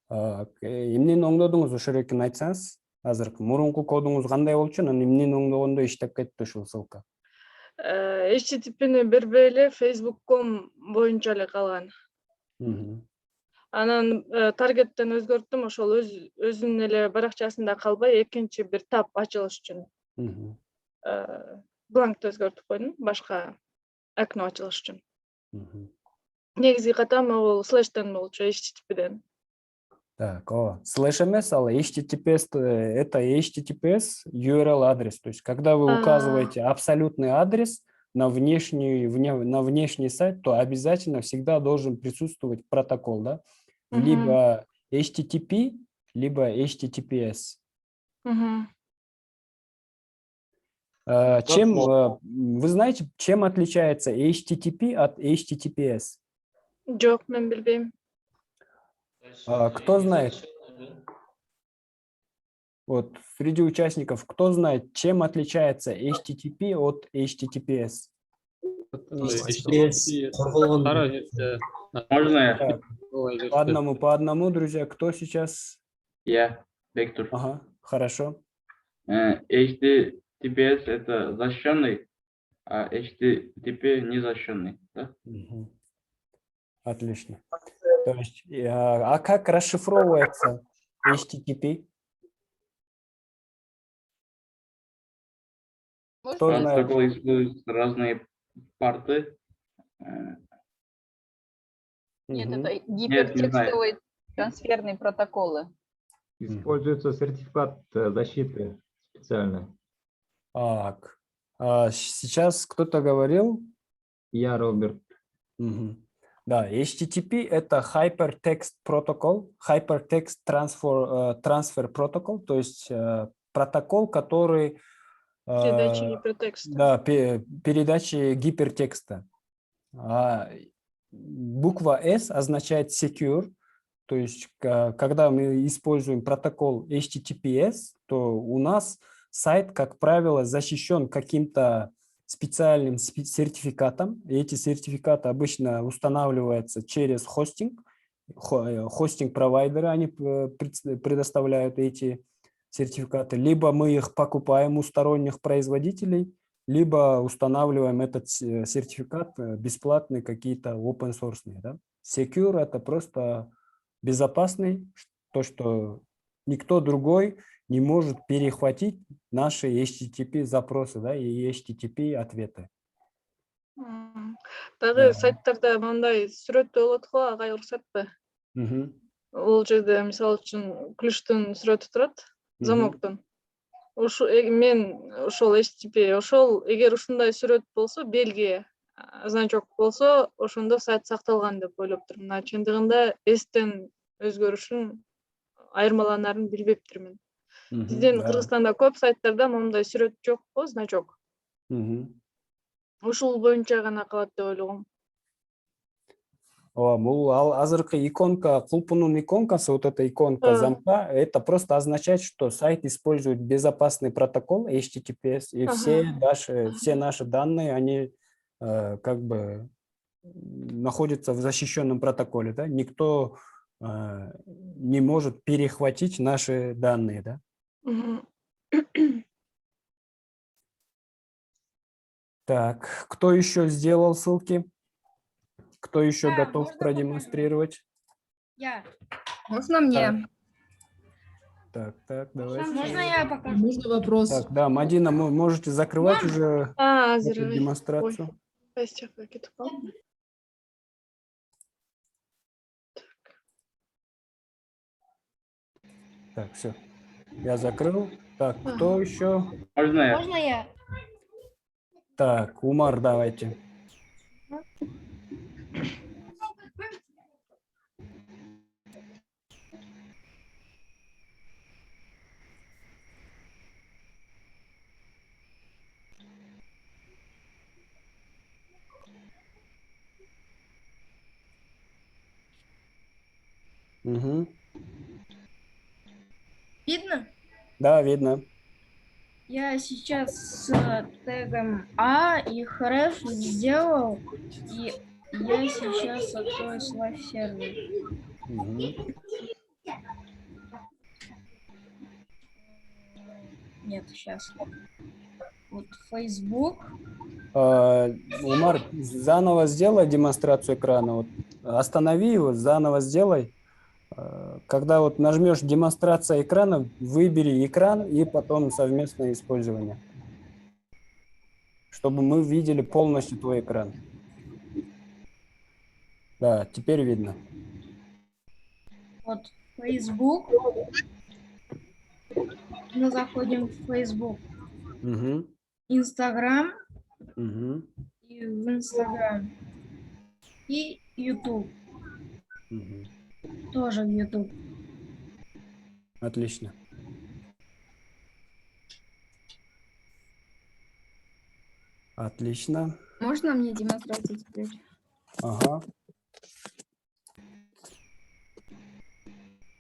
Эмнени оңдодуңуз ошорекин айтсаңыз? Азыркы мурунку кодуңуз кандай болчу, анан эмнени оңдогондо иштеп кетти ушул ссылка? HTTP'ни бербей эле Facebook.com боюнча эле калган. Анан таргеттен өзгөрттүм, ошол өзүнүн эле баракчасында калбай, экинчи бир тап ачылыш үчүн бланкты өзгөртүп койдум, башка окно ачылыш үчүн. Негизги катам ал слэштен болчу, HTTP'ден. Так, слэш эмес, ал HTTPS, это HTTPS URL адрес. То есть, когда вы указываете абсолютный адрес на внешний сайт, то обязательно всегда должен присутствовать протокол, да? Либо HTTP, либо HTTPS. Вы знаете, чем отличается HTTP от HTTPS? Жок, мен билбейм. Кто знает? Вот среди участников, кто знает, чем отличается HTTP от HTTPS? Можно? По одному, друзья. Кто сейчас? Я, Вектор. Ага, хорошо. HTTP TPS это защищенный, а HTTP не защищенный, да? Мгм. Отлично. То есть, а как расшифровывается HTTP? Кто знает? Протокол использует разные порты. Нет, Мгм. это Нет, не знаю. гипертекстовые трансферные протоколы. Используется сертификат защиты специальный. Так. Сейчас кто-то говорил. Я Роберт. Мгм. Да, HTTP это Hypertext Protocol, Hypertext Transfer Protocol, то есть протокол, который Передача э, гипертекста. да, передачи гипертекста. А буква S означает secure, то есть когда мы используем протокол HTTPS, то у нас сайт, как правило, защищен каким-то специальным сертификатом. И эти сертификаты обычно устанавливаются через хостинг. Хостинг-провайдеры, они предоставляют эти сертификаты. Либо мы их покупаем у сторонних производителей, либо устанавливаем этот сертификат бесплатный, какие-то open source. Да? Secure – это просто безопасный, то, что никто другой не может перехватить наши HTTP запросы, да, и HTTP ответы. Дагы Да. сайттарда мындай сүрөттүү болот го, ага уруксатпы? Мгм. Ол жерде мисалы үчүн ключтун сүрөтү турат, Мгм. замоктун. Мен ошол HTTP, ошол эгер ушундай сүрөт болсо, белги, значок болсо, ошондо сайт сакталган деп ойлоп турмун. А чындыгында эстен өзгөрүшүн, айырмаланаарын билбептирмин. Мгм. Биздин Да. Кыргызстанда көп сайттарда моундай сүрөт жок го, значок. Мгм. Ушул боюнча гана калат деп ойлогом. Бул азыркы иконка, кулпунун иконкасы, вот эта иконка А. замка, это просто означает, что сайт использует безопасный протокол HTTPS, и Ага. все наши данные, они как бы находятся в защищенном протоколе, да? Никто не может перехватить наши данные, да? Мгм. Так, кто еще сделал ссылки? Кто еще Да, готов можно продемонстрировать? Я. Можно мне? Так, давай. Можно я покажу? Можно вопрос? Так, да, Мадина, вы можете закрывать уже Азыр. эту демонстрацию. Костяк кетип калдым. Так, все. Я закрыл. Так, кто еще? Можно я? Можно я? Так, Умар, давайте. Угу. Видно? Да, видно. Я сейчас с тегом А и href сделал, и я сейчас открою свой сервер. Мгм. Нет, сейчас. Вот Facebook. Умар, заново сделай демонстрацию экрана. Вот останови его, заново сделай. Когда вот нажмешь демонстрация экрана, выбери экран и потом совместное использование, чтобы мы видели полностью твой экран. Да, теперь видно. Вот Facebook. Мы заходим в Facebook. Угу. Instagram Угу. и в Instagram. И YouTube. Угу. Тоже в YouTube. Отлично. Отлично. Можно мне демонстрацию теперь? Ага.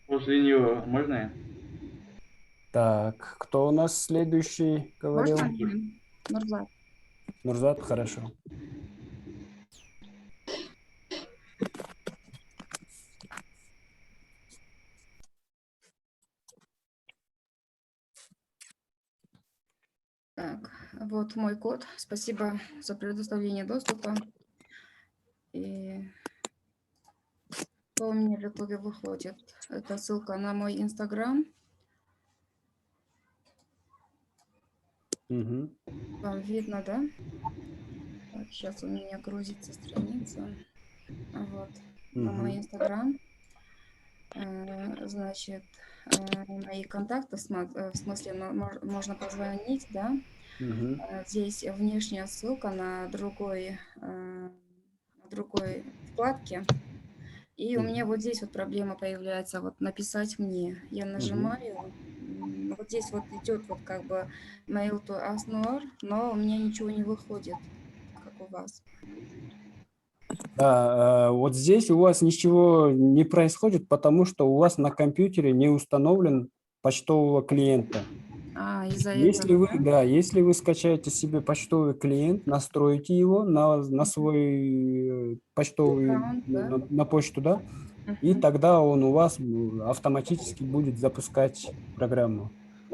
После нее можно я? Так, кто у нас следующий говорил? Нурзат. Нурзат, хорошо. Так, вот мой код. Спасибо за предоставление доступа. И у меня в итоге выходит. Это ссылка на мой Инстаграм. Мгм. Вам видно, да? Так, сейчас у меня грузится страница. Вот, на мой Мгм. Инстаграм. Значит, мои контакты, в смысле, можно позвонить, да? Мгм. Здесь внешняя ссылка на другой вкладке. И у меня вот здесь вот проблема появляется, вот написать мне. Я нажимаю, вот здесь вот идет вот как бы mail to Asnor, но у меня ничего не выходит, как у вас. Да, вот здесь у вас ничего не происходит, потому что у вас на компьютере не установлен почтового клиента. Из-за Если этого, вы, да? да, если вы скачаете себе почтовый клиент, настроите его на свой почтовый, Аккаунт, да? на почту, да, и Мгм. тогда он у вас автоматически будет запускать программу.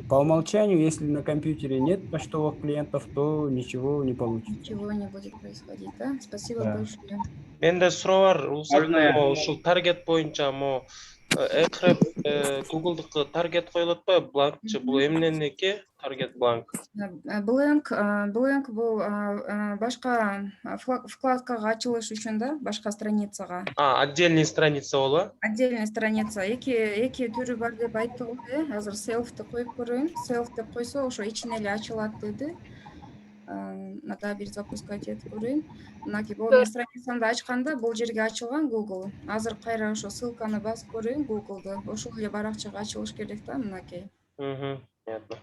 По умолчанию, если на компьютере нет почтовых клиентов, то ничего не получится. Ничего не будет происходить, да? Спасибо Да. большое. Менде суроо бар. Уруксат Можно я? могу ушул таргет боюнча могу Ahref Google'дыкы таргет коюлат атпайбы? Бланкчы бул эмненики таргет бланк? Blank бул башка вкладкага ачылыш үчүн да, башка страницага. Отдельный страница болобу? Отдельная страница. Эки түрү бар деп айтты го, Азыр self'ти коюп көрөйүн. Self деп койсо ошо ичине эле ачылат деди. Надо бир запускать этип көрөйүн. Мынакей бул мен страницамды ачканда бул жерге ачылган Google. Азыр кайра ошо ссылканы басып көрөйүн Google'ды. Ошол эле баракчага ачылыш керек да, мынакей. Понятно.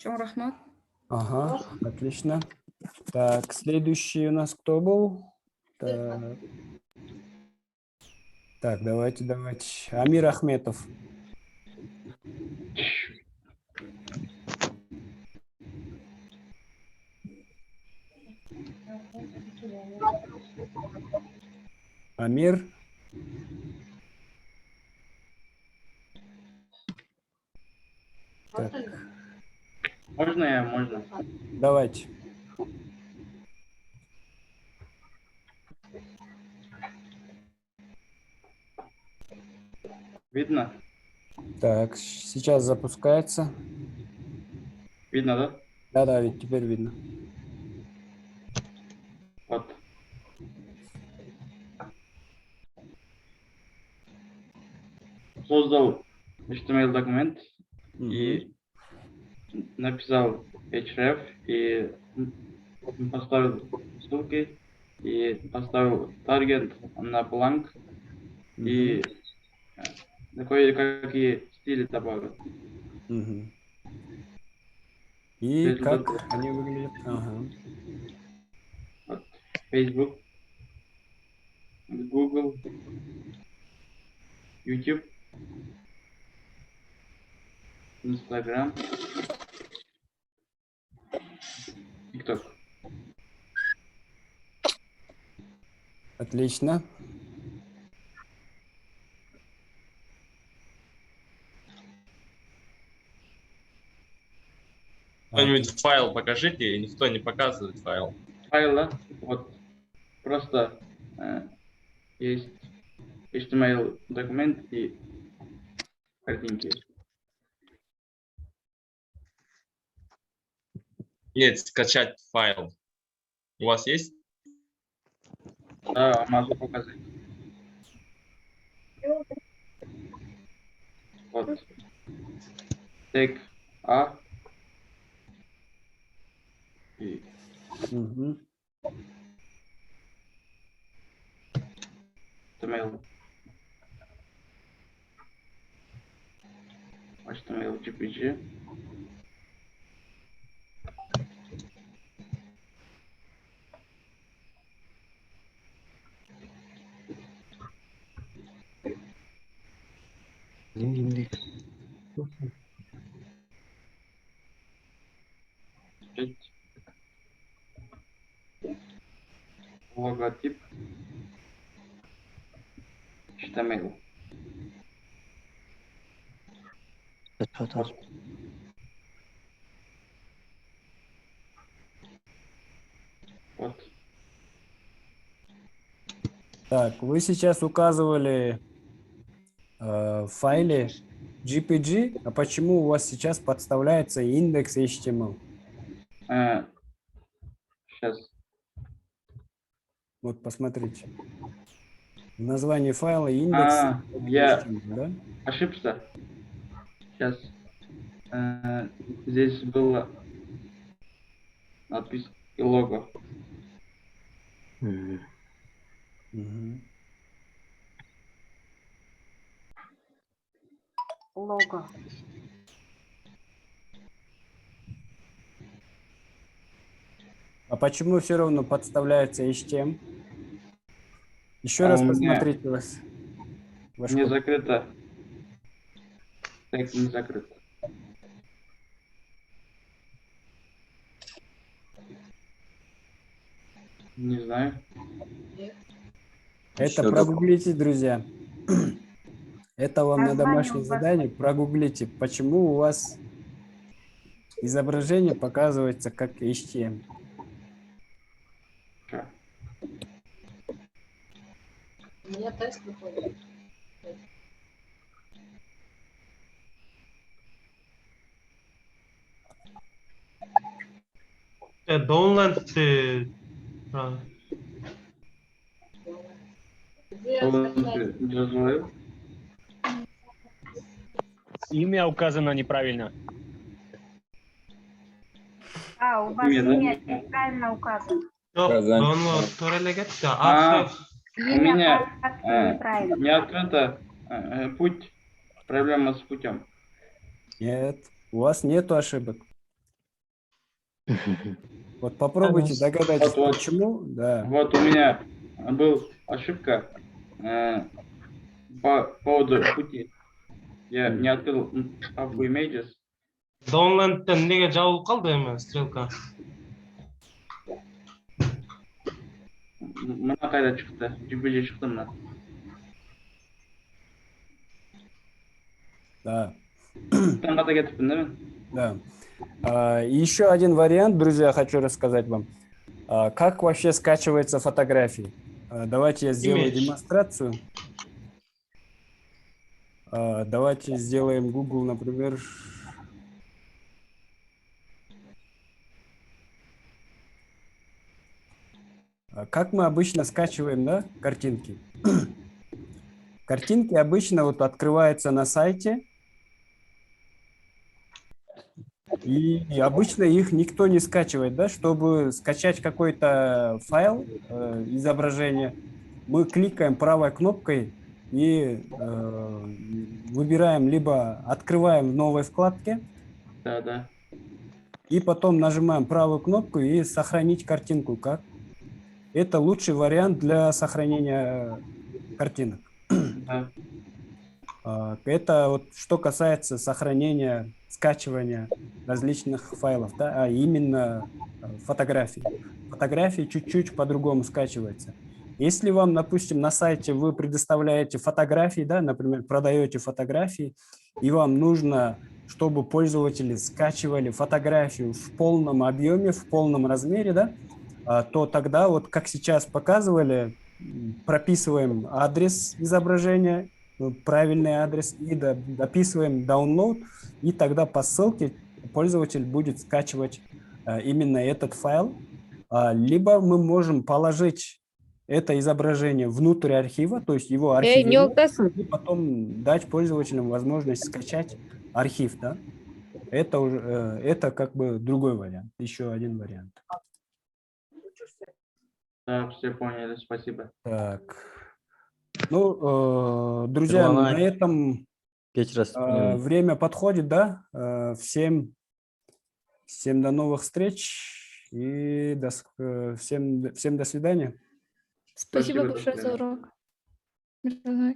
Чоң рахмат. Ага, отлично. Так, следующий у нас кто был? Так, так, давайте. Амир Ахметов. Амир. Так, Можно я? Можно. давайте. Видно? Так, сейчас запускается. Видно, да? Да, ведь теперь видно. Вот. Создал HTML документ и написал href и поставил ссылки и поставил таргет на бланк и кое-какие стили добавил. Мгм. И Результат как они выглядят? Ага. вот. Facebook, Google, YouTube, Instagram, TikTok. Отлично. Кто-нибудь файл покажите, никто не показывает файл. Файла, вот просто есть HTML документ и картинки. Нет, скачать файл. У вас есть? Да, могу показать. Вот. Тег А и HTML. HTML GPG. Логотип. HTML. Вот. Вот. Так, вы сейчас указывали в файле GPG, а почему у вас сейчас подставляется индекс HTML? Сейчас. Вот посмотрите. В названии файла индекс Я HTML, да? ошибся. Сейчас. Здесь было надпись и лого. Мгм. Лого. А почему все равно подставляется HTML? Еще А раз у меня посмотрите ваш не код. закрыто. Так, не закрыто. Не знаю. Это прогуглите, друзья. Это вам на домашнее задание. Прогуглите, почему у вас изображение показывается как HTML. Что? У меня тест выходит. Download Жазылайық. Имя указано неправильно. У вас Имя, да? имя неправильно указано. download турелегет. У меня Неправильно. не открыто путь. Проблема с путем. Нет, у вас нету ошибок. Вот попробуйте догадайтесь, Вот. почему. Да. Вот у меня был ошибка по поводу пути. Я не открыл папку images. Download'тан неге жабылып калды эми стрелка? Мына қайда шықты? GPG шықты мына. Да. Қата кетіппін да мен? Да. Еще один вариант, друзья, хочу рассказать вам. Как вообще скачивается фотографии? Давайте я сделаю демонстрацию. Давайте сделаем Google, например. Как мы обычно скачиваем, да, картинки? Картинки обычно вот открываются на сайте. И обычно их никто не скачивает, да, чтобы скачать какой-то файл, изображение, мы кликаем правой кнопкой и выбираем, либо открываем в новой вкладке, Да. и потом нажимаем правую кнопку и сохранить картинку как. Это лучший вариант для сохранения картинок. Да. Это вот что касается сохранения, скачивания различных файлов, да, а именно фотографий. Фотографии чуть-чуть по-другому скачиваются. Если вам, допустим, на сайте вы предоставляете фотографии, да, например, продаете фотографии, и вам нужно, чтобы пользователи скачивали фотографию в полном объеме, в полном размере, да, то тогда, вот как сейчас показывали, прописываем адрес изображения, правильный адрес, и дописываем download, и тогда по ссылке пользователь будет скачивать именно этот файл. Либо мы можем положить это изображение внутрь архива, то есть его архивировать, и потом дать пользователям возможность скачать архив. Да? Это как бы другой вариант, еще один вариант. Да, все поняли, спасибо. Так. Ну, друзья, на этом время подходит, да? Всем до новых встреч и всем до свидания. Спасибо большое за урок.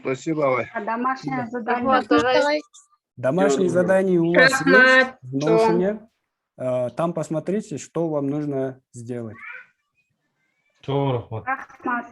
Спасибо. Домашнее задание. Домашние задания у вас есть в Notion. Там посмотрите, что вам нужно сделать. Рахмат. Рахмат.